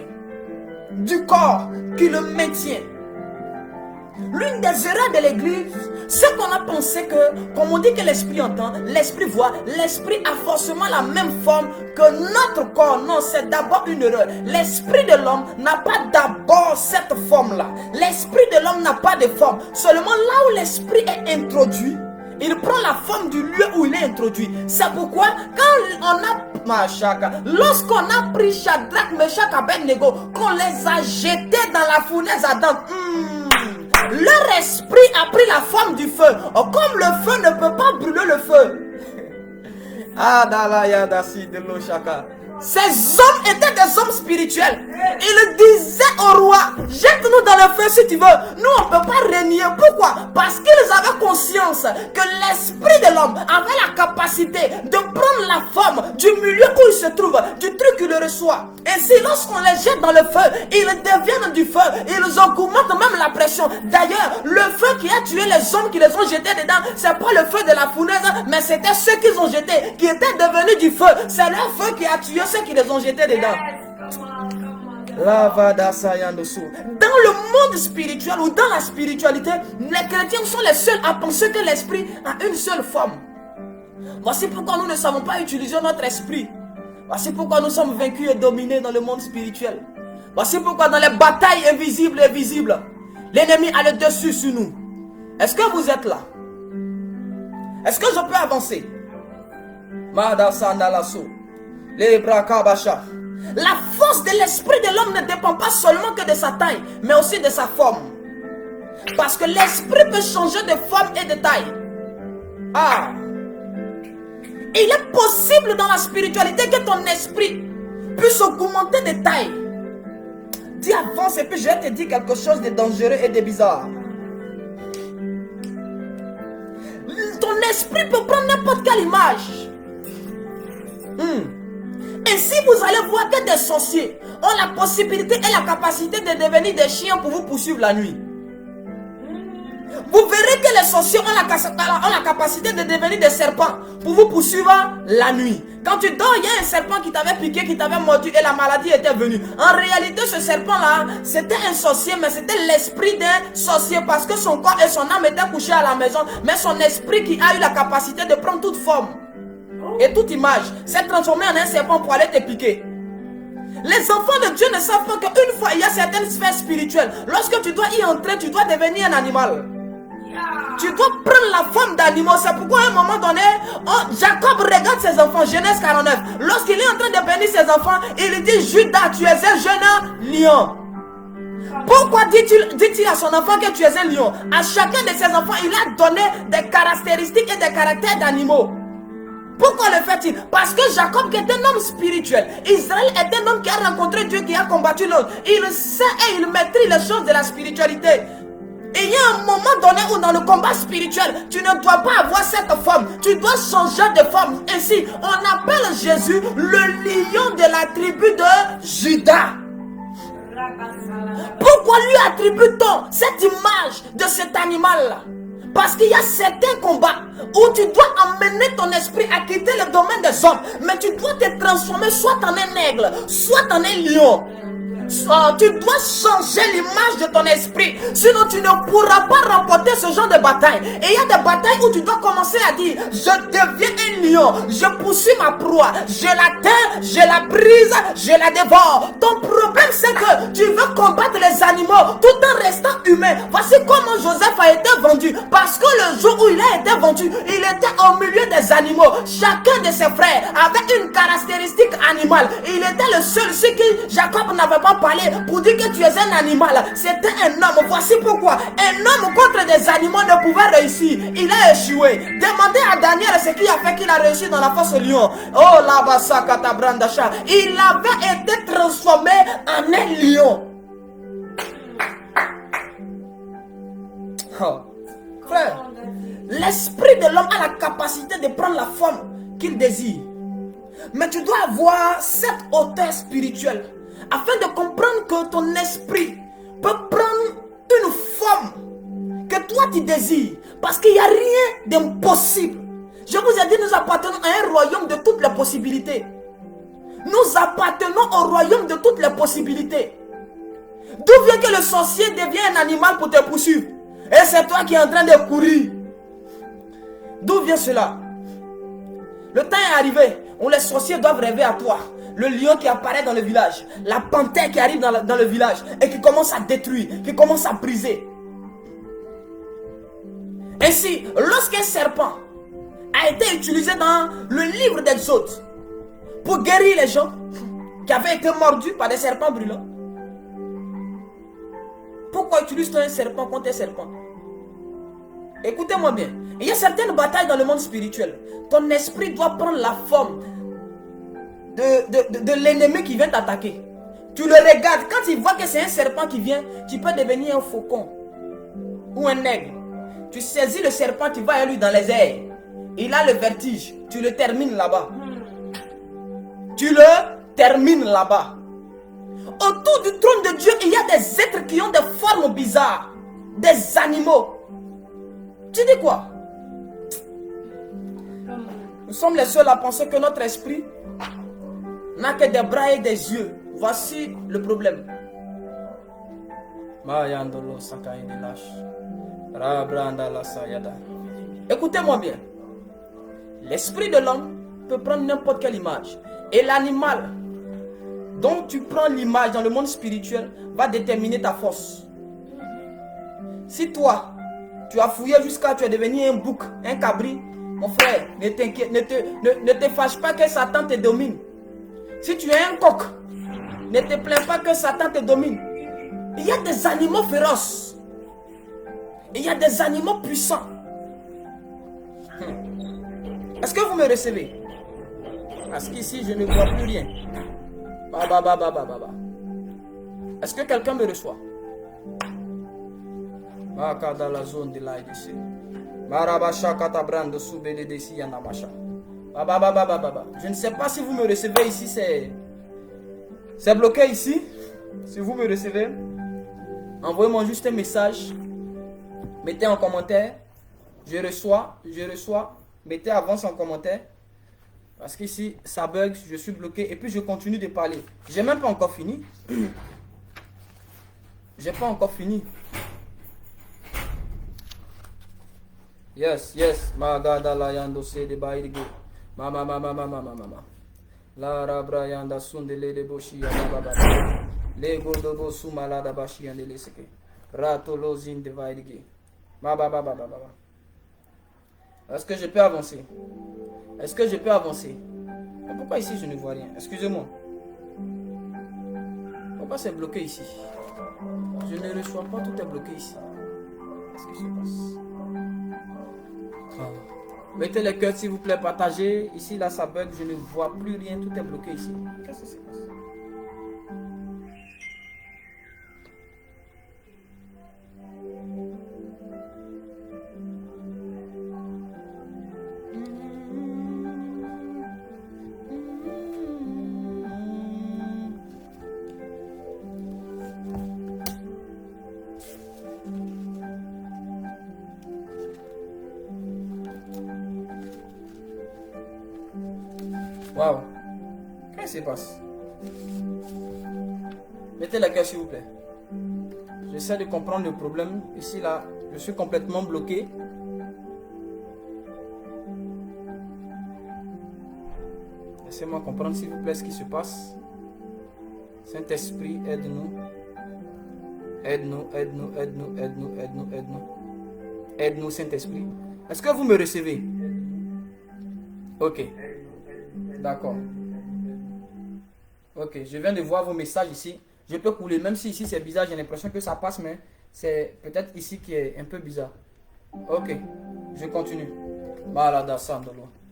du corps qui le maintient. L'une des erreurs de l'église, c'est qu'on a pensé que, comme on dit que l'esprit entend, l'esprit voit, l'esprit a forcément la même forme que notre corps. Non, c'est d'abord une erreur. L'esprit de l'homme n'a pas d'abord cette forme-là. L'esprit de l'homme n'a pas de forme. Seulement là où l'esprit est introduit, il prend la forme du lieu où il est introduit. C'est pourquoi quand on a lorsqu'on a pris Shadrach, Meshach, Abednego, qu'on les a jetés dans la fournaise ardente, leur esprit a pris la forme du feu. Comme le feu ne peut pas brûler le feu. Ces hommes étaient des hommes spirituels. Ils disaient au roi, jette-nous dans le feu si tu veux. Nous on ne peut pas régner. Pourquoi? Parce qu'ils avaient conscience que l'esprit de l'homme avait la capacité de prendre la forme du milieu où il se trouve, du truc qu'il reçoit. Ainsi, lorsqu'on les jette dans le feu, ils deviennent du feu. Ils augmentent même la pression. D'ailleurs, le feu qui a tué les hommes qui les ont jetés dedans, c'est pas le feu de la fournaise, mais c'était ceux qu'ils ont jetés, qui étaient devenus du feu. C'est leur feu qui a tué ceux qui les ont jetés dedans. Dans le monde spirituel ou dans la spiritualité, les chrétiens sont les seuls à penser que l'esprit a une seule forme. Voici pourquoi nous ne savons pas utiliser notre esprit. Voici pourquoi nous sommes vaincus et dominés dans le monde spirituel. Voici pourquoi dans les batailles invisibles et visibles, l'ennemi a le dessus sur nous. Est-ce que vous êtes là? Est-ce que je peux avancer? La force de l'esprit de l'homme ne dépend pas seulement que de sa taille, mais aussi de sa forme. Parce que l'esprit peut changer de forme et de taille. Il est possible dans la spiritualité que ton esprit puisse augmenter de taille. Dis avance et puis je vais te dire quelque chose de dangereux et de bizarre. Ton esprit peut prendre n'importe quelle image. Et si vous allez voir que des sorciers ont la possibilité et la capacité de devenir des chiens pour vous poursuivre la nuit, vous verrez que les sorciers ont la capacité de devenir des serpents pour vous poursuivre la nuit. Quand tu dors, il y a un serpent qui t'avait piqué, qui t'avait mordu et la maladie était venue. En réalité, ce serpent-là, c'était un sorcier, mais c'était l'esprit d'un sorcier parce que son corps et son âme étaient couchés à la maison. Mais son esprit qui a eu la capacité de prendre toute forme et toute image s'est transformé en un serpent pour aller te piquer. Les enfants de Dieu ne savent pas qu'une fois il y a certaines sphères spirituelles. Lorsque tu dois y entrer, tu dois devenir un animal. Tu dois prendre la forme d'animal. C'est pourquoi à un moment donné, Jacob regarde ses enfants, Genèse 49. Lorsqu'il est en train de bénir ses enfants, il dit: Judas, tu es un jeune lion. Pourquoi dit-il à son enfant que tu es un lion? À chacun de ses enfants, il a donné des caractéristiques et des caractères d'animaux. Pourquoi le fait-il? Parce que Jacob, qui est un homme spirituel, Israël est un homme qui a rencontré Dieu, qui a combattu l'autre. Il sait et il maîtrise les choses de la spiritualité. Et il y a un moment donné où dans le combat spirituel, tu ne dois pas avoir cette forme. Tu dois changer de forme. Ainsi, on appelle Jésus le lion de la tribu de Judas. Pourquoi lui attribue-t-on cette image de cet animal-là? Parce qu'il y a certains combats où tu dois emmener ton esprit à quitter le domaine des hommes. Mais tu dois te transformer soit en un aigle, soit en un lion. Tu dois changer l'image de ton esprit. Sinon tu ne pourras pas remporter ce genre de bataille. Et il y a des batailles où tu dois commencer à dire: je deviens un lion, je poursuis ma proie, je l'atteins, je la brise, je la dévore. Ton problème c'est que tu veux combattre les animaux tout en restant humain. Voici comment Joseph a été vendu. Parce que le jour où il a été vendu, il était au milieu des animaux. Chacun de ses frères avait une caractéristique animale. Il était le seul, ce que Jacob n'avait pas parlé pour dire que tu es un animal. C'était un homme. Voici pourquoi un homme contre des animaux ne pouvait réussir. Il a échoué. Demandez à Daniel ce qui a fait qu'il a réussi dans la force lion. Oh la bassa katabrandasha. Il avait été transformé en un lion. Oh. Frère, l'esprit de l'homme a la capacité de prendre la forme qu'il désire. Mais tu dois avoir cette hauteur spirituelle afin de comprendre que ton esprit peut prendre une forme que toi tu désires. Parce qu'il n'y a rien d'impossible. Je vous ai dit, nous appartenons à un royaume de toutes les possibilités. Nous appartenons au royaume de toutes les possibilités. D'où vient que le sorcier devient un animal pour te poursuivre? Et c'est toi qui es en train de courir. D'où vient cela? Le temps est arrivé où les sorciers doivent rêver à toi. Le lion qui apparaît dans le village, la panthère qui arrive dans le village et qui commence à détruire, qui commence à briser. Ainsi, lorsqu'un serpent a été utilisé dans le livre d'Exode pour guérir les gens qui avaient été mordus par des serpents brûlants, pourquoi utilises-tu un serpent contre un serpent? Écoutez-moi bien, il y a certaines batailles dans le monde spirituel. Ton esprit doit prendre la forme de l'ennemi qui vient t'attaquer. Tu le regardes, quand il voit que c'est un serpent qui vient, tu peux devenir un faucon ou un aigle. Tu saisis le serpent, tu vas à lui dans les airs. Il a le vertige, tu le termines là-bas. Tu le termines là-bas. Autour du trône de Dieu, il y a des êtres qui ont des formes bizarres, des animaux. Tu dis quoi? Nous sommes les seuls à penser que notre esprit n'a que des bras et des yeux. Voici le problème. Écoutez-moi bien. L'esprit de l'homme peut prendre n'importe quelle image. Et l'animal dont tu prends l'image dans le monde spirituel va déterminer ta force. Si toi, tu as fouillé jusqu'à tu es devenu un bouc, un cabri, mon frère, ne t'inquiète, ne te fâche pas que Satan te domine. Si tu es un coq, ne te plains pas que Satan te domine. Il y a des animaux féroces. Il y a des animaux puissants. Est-ce que vous me recevez? Parce qu'ici, je ne vois plus rien. Est-ce que quelqu'un me reçoit? Dans la zone de l'aide ici. Je ne sais pas si vous me recevez ici. C'est bloqué ici. Si vous me recevez, envoyez-moi juste un message. Mettez en commentaire. Je reçois. Mettez avance en commentaire. Parce qu'ici, ça bug, je suis bloqué. Et puis, je continue de parler. J'ai même pas encore fini. J'ai pas encore fini. Yes. Magada la yando se de baïdigo. Mama. La rabra yanda sundele de boshi yanda. Le godobo sumalada bashi yande leseke. Rato lozin de baïdige. Est-ce que je peux avancer? Mais pourquoi ici je ne vois rien? Excusez-moi. Pourquoi c'est bloqué ici? Je ne reçois pas, tout est bloqué ici. Qu'est-ce qui se passe? Mettez les cœurs s'il vous plaît, partagez. Ici là ça bug, je ne vois plus rien, tout est bloqué ici. Qu'est-ce qui se passe? Waouh. Qu'est-ce qui se passe? Mettez la cœur s'il vous plaît. J'essaie de comprendre le problème. Ici là, je suis complètement bloqué. Laissez-moi comprendre s'il vous plaît ce qui se passe. Saint-Esprit, aide-nous. Aide-nous. Aide-nous, Saint-Esprit. Est-ce que vous me recevez? Ok. D'accord. Ok, je viens de voir vos messages ici. Je peux couler, même si ici c'est bizarre, j'ai l'impression que ça passe, mais c'est peut-être ici qui est un peu bizarre. Ok, je continue.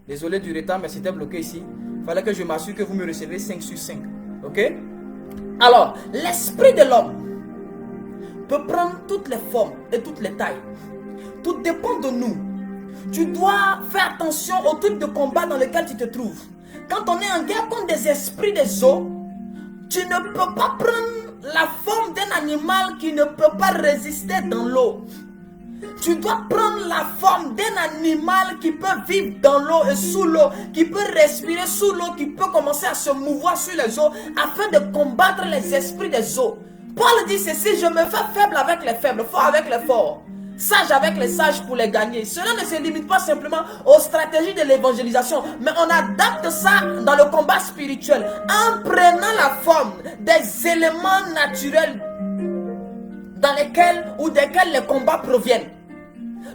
Désolé du retard, mais c'était bloqué ici. Il fallait que je m'assure que vous me recevez 5 sur 5. Ok? Alors, l'esprit de l'homme peut prendre toutes les formes et toutes les tailles. Tout dépend de nous. Tu dois faire attention au type de combat dans lequel tu te trouves. Quand on est en guerre contre des esprits des eaux, tu ne peux pas prendre la forme d'un animal qui ne peut pas résister dans l'eau. Tu dois prendre la forme d'un animal qui peut vivre dans l'eau et sous l'eau, qui peut respirer sous l'eau, qui peut commencer à se mouvoir sur les eaux afin de combattre les esprits des eaux. Paul dit ceci: je me fais faible avec les faibles, fort avec les forts, sage avec les sages pour les gagner. Cela ne se limite pas simplement aux stratégies de l'évangélisation, mais on adapte ça dans le combat spirituel en prenant la forme des éléments naturels dans lesquels ou desquels les combats proviennent.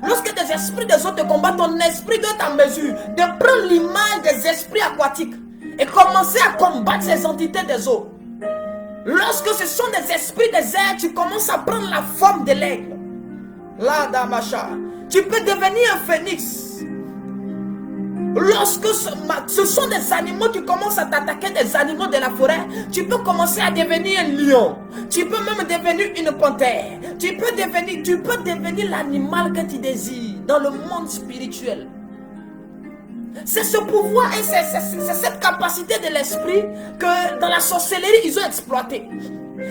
Lorsque des esprits des eaux te combattent, ton esprit doit être en mesure de prendre l'image des esprits aquatiques et commencer à combattre ces entités des eaux. Lorsque ce sont des esprits des airs, tu commences à prendre la forme de l'aigle. Là, Damacha, tu peux devenir un phénix. Lorsque ce sont des animaux qui commencent à t'attaquer, des animaux de la forêt, tu peux commencer à devenir un lion. Tu peux même devenir une panthère. Tu peux devenir l'animal que tu désires dans le monde spirituel. C'est ce pouvoir et c'est cette capacité de l'esprit que dans la sorcellerie ils ont exploité.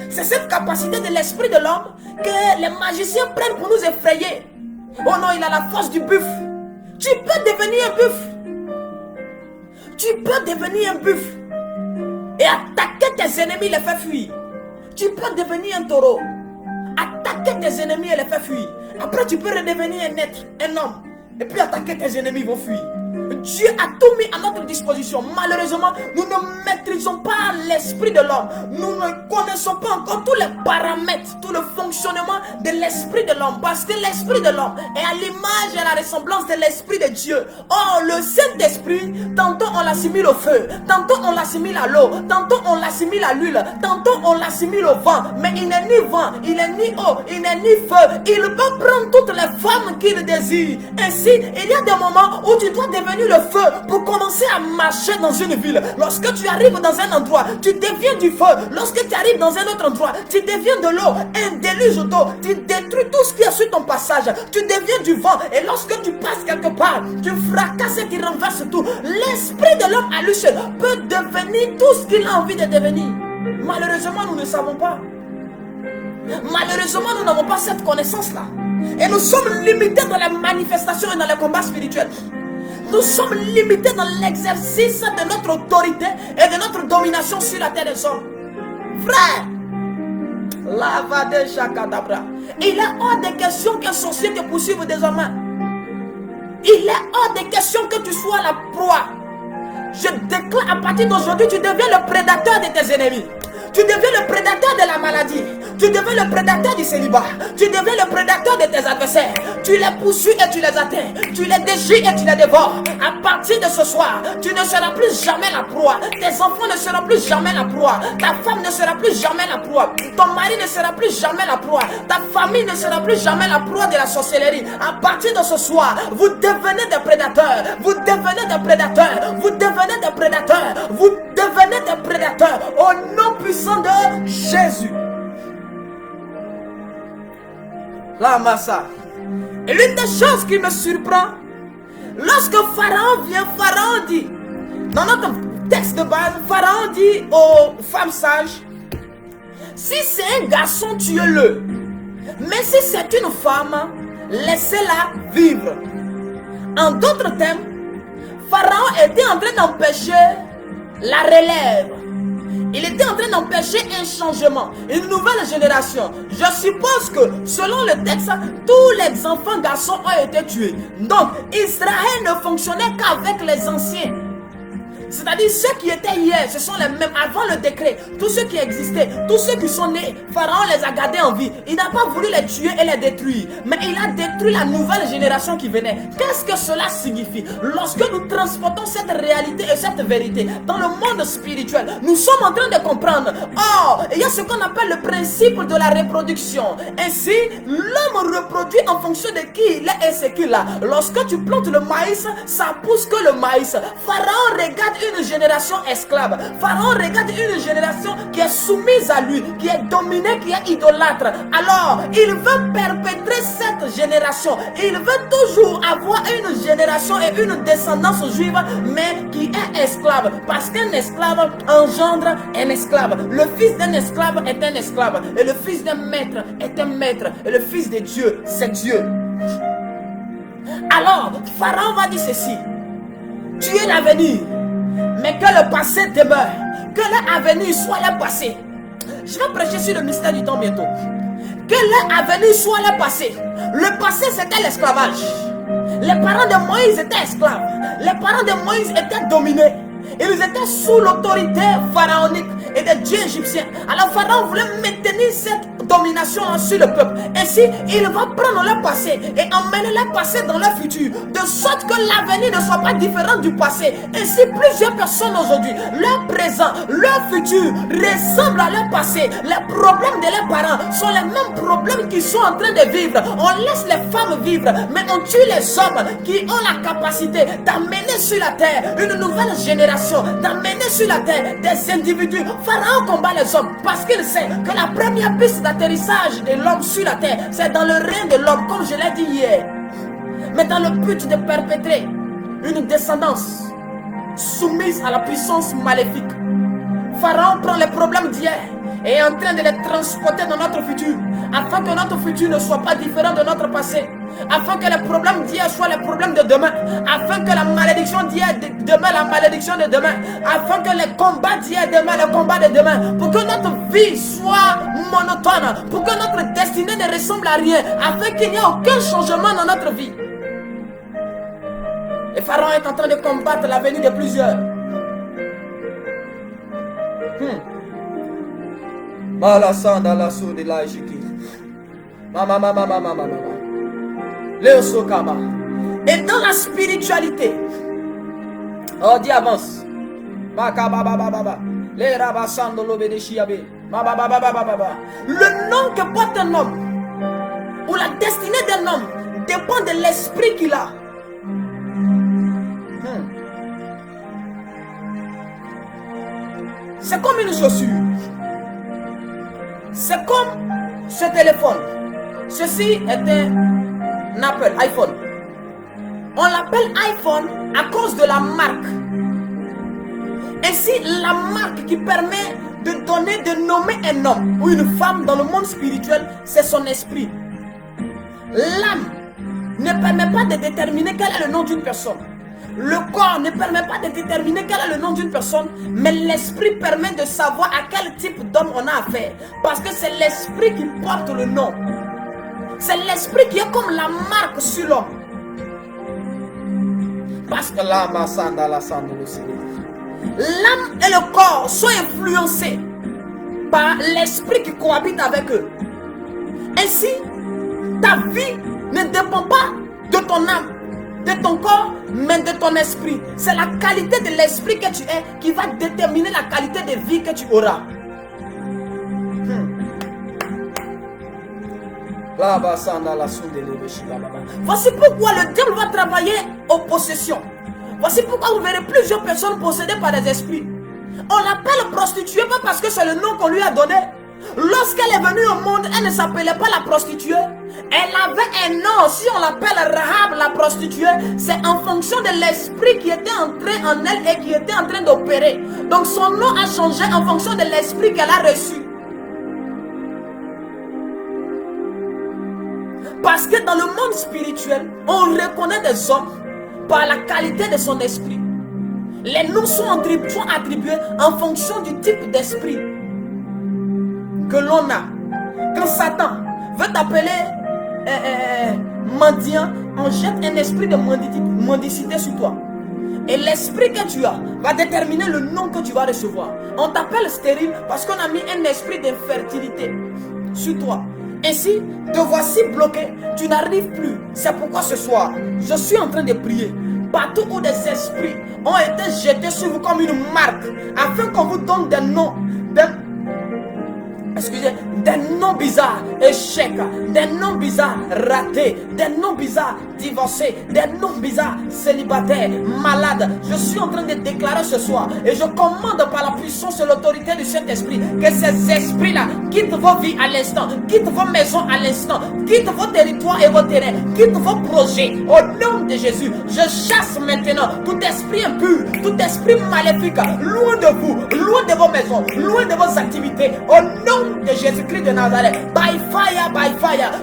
C'est cette capacité de l'esprit de l'homme que les magiciens prennent pour nous effrayer. Oh non, il a la force du buffle. Tu peux devenir un buffle. Tu peux devenir un buffle. et attaquer tes ennemis, les faire fuir. Tu peux devenir un taureau, attaquer tes ennemis et les faire fuir. Après, tu peux redevenir un être, un homme, et puis attaquer tes ennemis, vont fuir. Dieu a tout mis à notre disposition. Malheureusement, nous ne maîtrisons pas l'esprit de l'homme. Nous ne connaissons pas encore tous les paramètres, tout le fonctionnement de l'esprit de l'homme. Parce que l'esprit de l'homme est à l'image et à la ressemblance de l'esprit de Dieu. Or, le Saint-Esprit, tantôt on l'assimile au feu, tantôt on l'assimile à l'eau, tantôt on l'assimile à l'huile, tantôt on l'assimile au vent. Mais il n'est ni vent, il n'est ni eau, il n'est ni feu. Il peut prendre toutes les femmes qu'il désire. Ainsi, il y a des moments où tu dois devenir le feu pour commencer à marcher dans une ville. Lorsque tu arrives dans un endroit, tu deviens du feu. Lorsque tu arrives dans un autre endroit, tu deviens de l'eau, un déluge d'eau. Tu détruis tout ce qui est sur ton passage. Tu deviens du vent. Et lorsque tu passes quelque part, tu fracasses et tu renverses tout. L'esprit de l'homme à lui seul peut devenir tout ce qu'il a envie de devenir. Malheureusement, nous ne savons pas. Malheureusement, nous n'avons pas cette connaissance-là. Et nous sommes limités dans la manifestation et dans le combat spirituel. Nous sommes limités dans l'exercice de notre autorité et de notre domination sur la terre des hommes. Frère, il est hors de question qu'un sorcier te poursuive désormais. Il est hors de question que tu sois la proie. Je déclare à partir d'aujourd'hui, tu deviens le prédateur de tes ennemis. Tu deviens le prédateur de la maladie. Tu deviens le prédateur du célibat. Tu deviens le prédateur de tes adversaires. Tu les poursuis et tu les atteins. Tu les déchires et tu les dévores. À partir de ce soir, tu ne seras plus jamais la proie. Tes enfants ne seront plus jamais la proie. Ta femme ne sera plus jamais la proie. Ton mari ne sera plus jamais la proie. Ta famille ne sera plus jamais la proie de la sorcellerie. À partir de ce soir, vous devenez des prédateurs. Vous devenez des prédateurs. Vous devenez des prédateurs. Vous devenez des prédateurs. Au nom puissant de Jésus. La massa. Et l'une des choses qui me surprend, lorsque Pharaon vient, Pharaon dit, dans notre texte de base, Pharaon dit aux femmes sages, si c'est un garçon, tuez-le. Mais si c'est une femme, laissez-la vivre. En d'autres termes, Pharaon était en train d'empêcher la relève. Il était en train d'empêcher un changement, une nouvelle génération. Je suppose que, selon le texte, tous les enfants garçons ont été tués. Donc, Israël ne fonctionnait qu'avec les anciens. C'est-à-dire ceux qui étaient hier, ce sont les mêmes avant le décret. Tous ceux qui existaient, tous ceux qui sont nés, Pharaon les a gardés en vie. Il n'a pas voulu les tuer et les détruire. Mais il a détruit la nouvelle génération qui venait. Qu'est-ce que cela signifie? Lorsque nous transportons cette réalité et cette vérité dans le monde spirituel, nous sommes en train de comprendre. Or, il y a ce qu'on appelle le principe de la reproduction. Ainsi, l'homme reproduit en fonction de qui il est et ce qu'il a. Lorsque tu plantes le maïs, ça pousse que le maïs. Pharaon regarde une génération esclave. Pharaon regarde une génération qui est soumise à lui, qui est dominée, qui est idolâtre. Alors, il veut perpétrer cette génération. Il veut toujours avoir une génération et une descendance juive, mais qui est esclave. Parce qu'un esclave engendre un esclave. Le fils d'un esclave est un esclave. Et le fils d'un maître est un maître. Et le fils de Dieu, c'est Dieu. Alors, Pharaon va dire ceci. Tu es l'avenir. Mais que le passé demeure, que l'avenir soit le passé. Je vais prêcher sur le mystère du temps bientôt. Que l'avenir soit le passé. Le passé c'était l'esclavage. Les parents de Moïse étaient esclaves. Les parents de Moïse étaient dominés. Ils étaient sous l'autorité pharaonique et des dieux égyptiens. Alors Pharaon voulait maintenir cette domination sur le peuple. Ainsi, il va prendre le passé et emmener le passé dans le futur, de sorte que l'avenir ne soit pas différent du passé. Ainsi, plusieurs personnes aujourd'hui, leur présent, leur futur ressemblent à leur passé. Les problèmes de leurs parents sont les mêmes problèmes qu'ils sont en train de vivre. On laisse les femmes vivre, mais on tue les hommes qui ont la capacité d'amener sur la terre une nouvelle génération, d'amener sur la terre des individus. Pharaon combat les hommes parce qu'il sait que la première piste d'atterrissage de l'homme sur la terre, c'est dans le règne de l'homme, comme je l'ai dit hier. Mais dans le but de perpétrer une descendance soumise à la puissance maléfique. Pharaon prend les problèmes d'hier est en train de les transporter dans notre futur, afin que notre futur ne soit pas différent de notre passé, afin que les problèmes d'hier soient les problèmes de demain, afin que la malédiction d'hier demain, la malédiction de demain, afin que les combats d'hier demain, les combats de demain, pour que notre vie soit monotone, pour que notre destinée ne ressemble à rien, afin qu'il n'y ait aucun changement dans notre vie. Et Pharaon est en train de combattre la venue de plusieurs. Malasanda la soude la jiki. Mama. Léo Sokaba. Et dans la spiritualité, oh, dis avance. Le nom que porte un homme, ou la destinée d'un homme, dépend de l'esprit qu'il a. C'est comme une chaussure. C'est comme ce téléphone. Ceci est un Apple, iPhone. On l'appelle iPhone à cause de la marque. Ainsi, la marque qui permet de donner, de nommer un homme ou une femme dans le monde spirituel, c'est son esprit. L'âme ne permet pas de déterminer quel est le nom d'une personne. Le corps ne permet pas de déterminer quel est le nom d'une personne, mais l'esprit permet de savoir à quel type d'homme on a affaire. Parce que c'est l'esprit qui porte le nom. C'est l'esprit qui est comme la marque sur l'homme. Parce que l'âme et le corps sont influencés par l'esprit qui cohabite avec eux. Ainsi, ta vie ne dépend pas de ton âme, de ton corps, mais de ton esprit. C'est la qualité de l'esprit que tu es qui va déterminer la qualité de vie que tu auras. Voici pourquoi le diable va travailler aux possessions. Voici pourquoi vous verrez plusieurs personnes possédées par des esprits. On l'appelle prostituée pas parce que c'est le nom qu'on lui a donné. Lorsqu'elle est venue au monde, elle ne s'appelait pas la prostituée. Elle avait un nom. Si on l'appelle Rahab la prostituée, c'est en fonction de l'esprit qui était entré en elle et qui était en train d'opérer. Donc son nom a changé en fonction de l'esprit qu'elle a reçu. Parce que dans le monde spirituel, on reconnaît des hommes par la qualité de son esprit. Les noms sont attribués en fonction du type d'esprit que l'on a. Quand Satan veut t'appeler mendiant, on jette un esprit de mendicité sur toi. Et l'esprit que tu as va déterminer le nom que tu vas recevoir. On t'appelle stérile parce qu'on a mis un esprit d'infertilité sur toi. Ainsi, te voici bloqué, tu n'arrives plus. C'est pourquoi ce soir, je suis en train de prier. Partout où des esprits ont été jetés sur vous comme une marque, afin qu'on vous donne des noms, des noms bizarres, échecs, des noms bizarres, ratés, des noms bizarres, divorcés, des noms bizarres, célibataires, malades. Je suis en train de déclarer ce soir et je commande par la puissance et l'autorité du Saint-Esprit que ces esprits-là quittent vos vies à l'instant, quittent vos maisons à l'instant, quittent vos territoires et vos terrains, quittent vos projets. Au nom de Jésus, je chasse maintenant tout esprit impur, tout esprit maléfique, loin de vous, loin de vos maisons, loin de vos activités. Au nom de Jésus-Christ de Nazareth, by fire,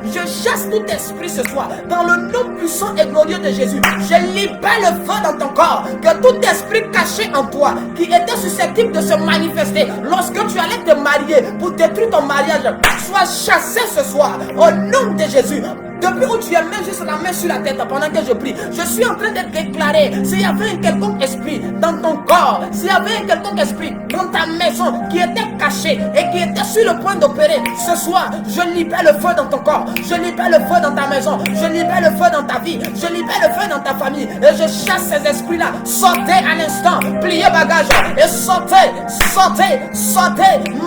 je chasse tout esprit ce soir, dans le nom puissant et glorieux de Jésus. Je libère le feu dans ton corps, que tout esprit caché en toi, qui était susceptible de se manifester lorsque tu allais te marier pour détruire ton mariage, soit chassé ce soir, au nom de Jésus. Depuis où tu es, même juste la main sur la tête pendant que je prie, je suis en train de déclarer, s'il y avait un quelconque esprit dans ton corps, s'il y avait un quelconque esprit dans ta maison qui était caché et qui était sur le point d'opérer, ce soir, je libère le feu dans ton corps, je libère le feu dans ta maison, je libère le feu dans ta vie, je libère le feu dans ta famille et je chasse ces esprits-là. Sortez à l'instant, pliez bagage et sortez,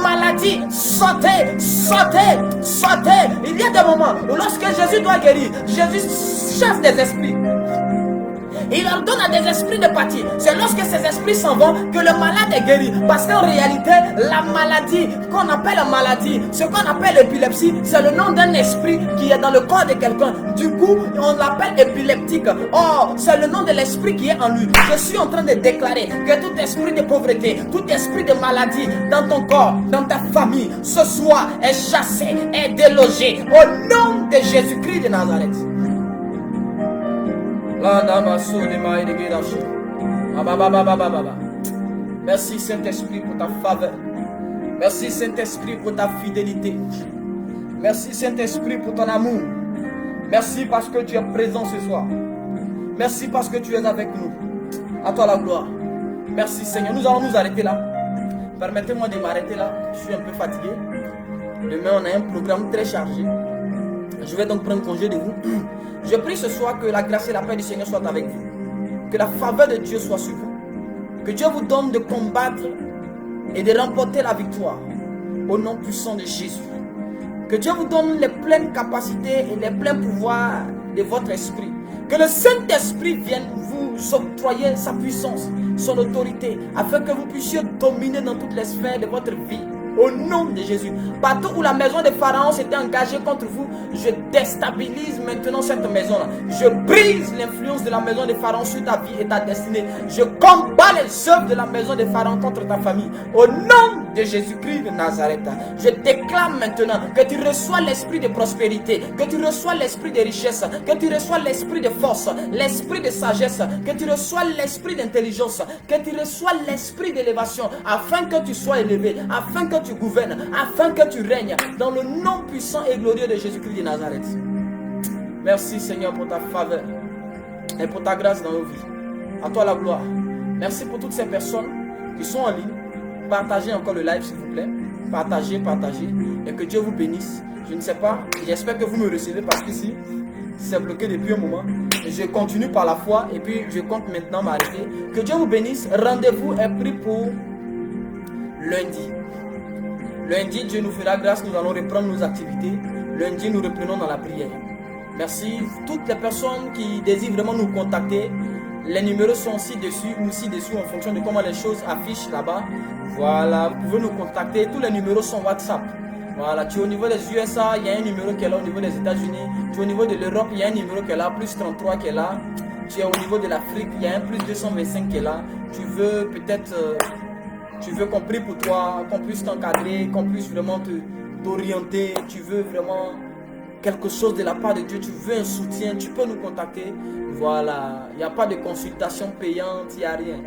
maladie, sortez. Il y a des moments où lorsque Jésus doit guérir, Jésus chasse des esprits. Et il ordonne à des esprits de partir. C'est lorsque ces esprits s'en vont que le malade est guéri. Parce qu'en réalité, la maladie qu'on appelle maladie, ce qu'on appelle épilepsie, c'est le nom d'un esprit qui est dans le corps de quelqu'un. Du coup, on l'appelle épileptique. Or, c'est le nom de l'esprit qui est en lui. Je suis en train de déclarer que tout esprit de pauvreté, tout esprit de maladie dans ton corps, dans ta famille, ce soir est chassé, est délogé au nom de Jésus-Christ de Nazareth. Merci Saint-Esprit pour ta faveur. Merci Saint-Esprit pour ta fidélité. Merci Saint-Esprit pour ton amour. Merci parce que tu es présent ce soir. Merci parce que tu es avec nous. À toi la gloire. Merci Seigneur. Nous allons nous arrêter là. Permettez-moi de m'arrêter là. Je suis un peu fatigué. Demain on a un programme très chargé. Je vais donc prendre congé de vous. Je prie ce soir que la grâce et la paix du Seigneur soient avec vous. Que la faveur de Dieu soit sur vous. Que Dieu vous donne de combattre et de remporter la victoire. Au nom puissant de Jésus. Que Dieu vous donne les pleines capacités et les pleins pouvoirs de votre esprit. Que le Saint-Esprit vienne vous octroyer sa puissance, son autorité, afin que vous puissiez dominer dans toutes les sphères de votre vie. Au nom de Jésus. Partout où la maison de Pharaon s'était engagée contre vous, je déstabilise maintenant cette maison-là. Je brise l'influence de la maison de Pharaon sur ta vie et ta destinée. Je combats les œuvres de la maison de Pharaon contre ta famille. Au nom de Jésus-Christ de Nazareth, je déclare maintenant que tu reçois l'esprit de prospérité, que tu reçois l'esprit de richesse, que tu reçois l'esprit de force, l'esprit de sagesse, que tu reçois l'esprit d'intelligence, que tu reçois l'esprit d'élévation, afin que tu sois élevé, afin que tu gouvernes, afin que tu règnes dans le nom puissant et glorieux de Jésus-Christ de Nazareth. Merci Seigneur pour ta faveur et pour ta grâce dans nos vies. À toi la gloire. Merci pour toutes ces personnes qui sont en ligne. Partagez encore le live s'il vous plaît. Partagez, partagez. Et que Dieu vous bénisse. Je ne sais pas, j'espère que vous me recevez parce qu'ici, c'est bloqué depuis un moment. Je continue par la foi et puis je compte maintenant m'arrêter. Que Dieu vous bénisse. Rendez-vous est pris pour lundi. Lundi, Dieu nous fera grâce, nous allons reprendre nos activités. Lundi, nous reprenons dans la prière. Merci. Toutes les personnes qui désirent vraiment nous contacter, les numéros sont ci-dessus ou ci-dessus en fonction de comment les choses affichent là-bas. Voilà, vous pouvez nous contacter. Tous les numéros sont WhatsApp. Voilà, tu es au niveau des USA, il y a un numéro qui est là. Au niveau des États-Unis, tu es au niveau de l'Europe, il y a un numéro qui est là, plus 33 qui est là. Tu es au niveau de l'Afrique, il y a un plus 225 qui est là. Tu veux peut-être... tu veux qu'on prie pour toi, qu'on puisse t'encadrer, qu'on puisse vraiment t'orienter. Tu veux vraiment quelque chose de la part de Dieu, tu veux un soutien, tu peux nous contacter. Voilà, il n'y a pas de consultation payante, il n'y a rien.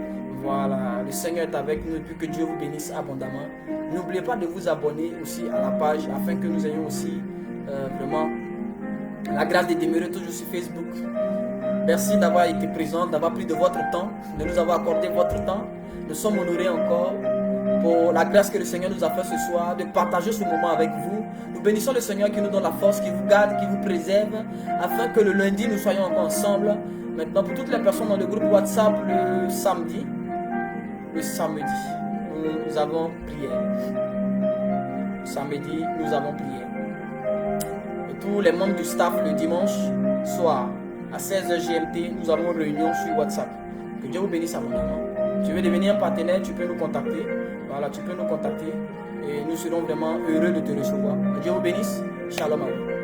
Voilà, le Seigneur est avec nous et puis que Dieu vous bénisse abondamment. N'oubliez pas de vous abonner aussi à la page afin que nous ayons aussi vraiment la grâce de demeurer toujours sur Facebook. Merci d'avoir été présent, d'avoir pris de votre temps, de nous avoir accordé votre temps. Nous sommes honorés encore pour la grâce que le Seigneur nous a fait ce soir, de partager ce moment avec vous. Nous bénissons le Seigneur qui nous donne la force, qui vous garde, qui vous préserve, afin que le lundi nous soyons encore ensemble. Maintenant, pour toutes les personnes dans le groupe WhatsApp, le samedi, nous avons prière. Le samedi, nous avons prière. Et tous les membres du staff, le dimanche soir, à 16h GMT, nous avons une réunion sur WhatsApp. Que Dieu vous bénisse abondamment. Tu veux devenir un partenaire, tu peux nous contacter. Voilà, tu peux nous contacter et nous serons vraiment heureux de te recevoir. Que Dieu vous bénisse. Shalom à vous.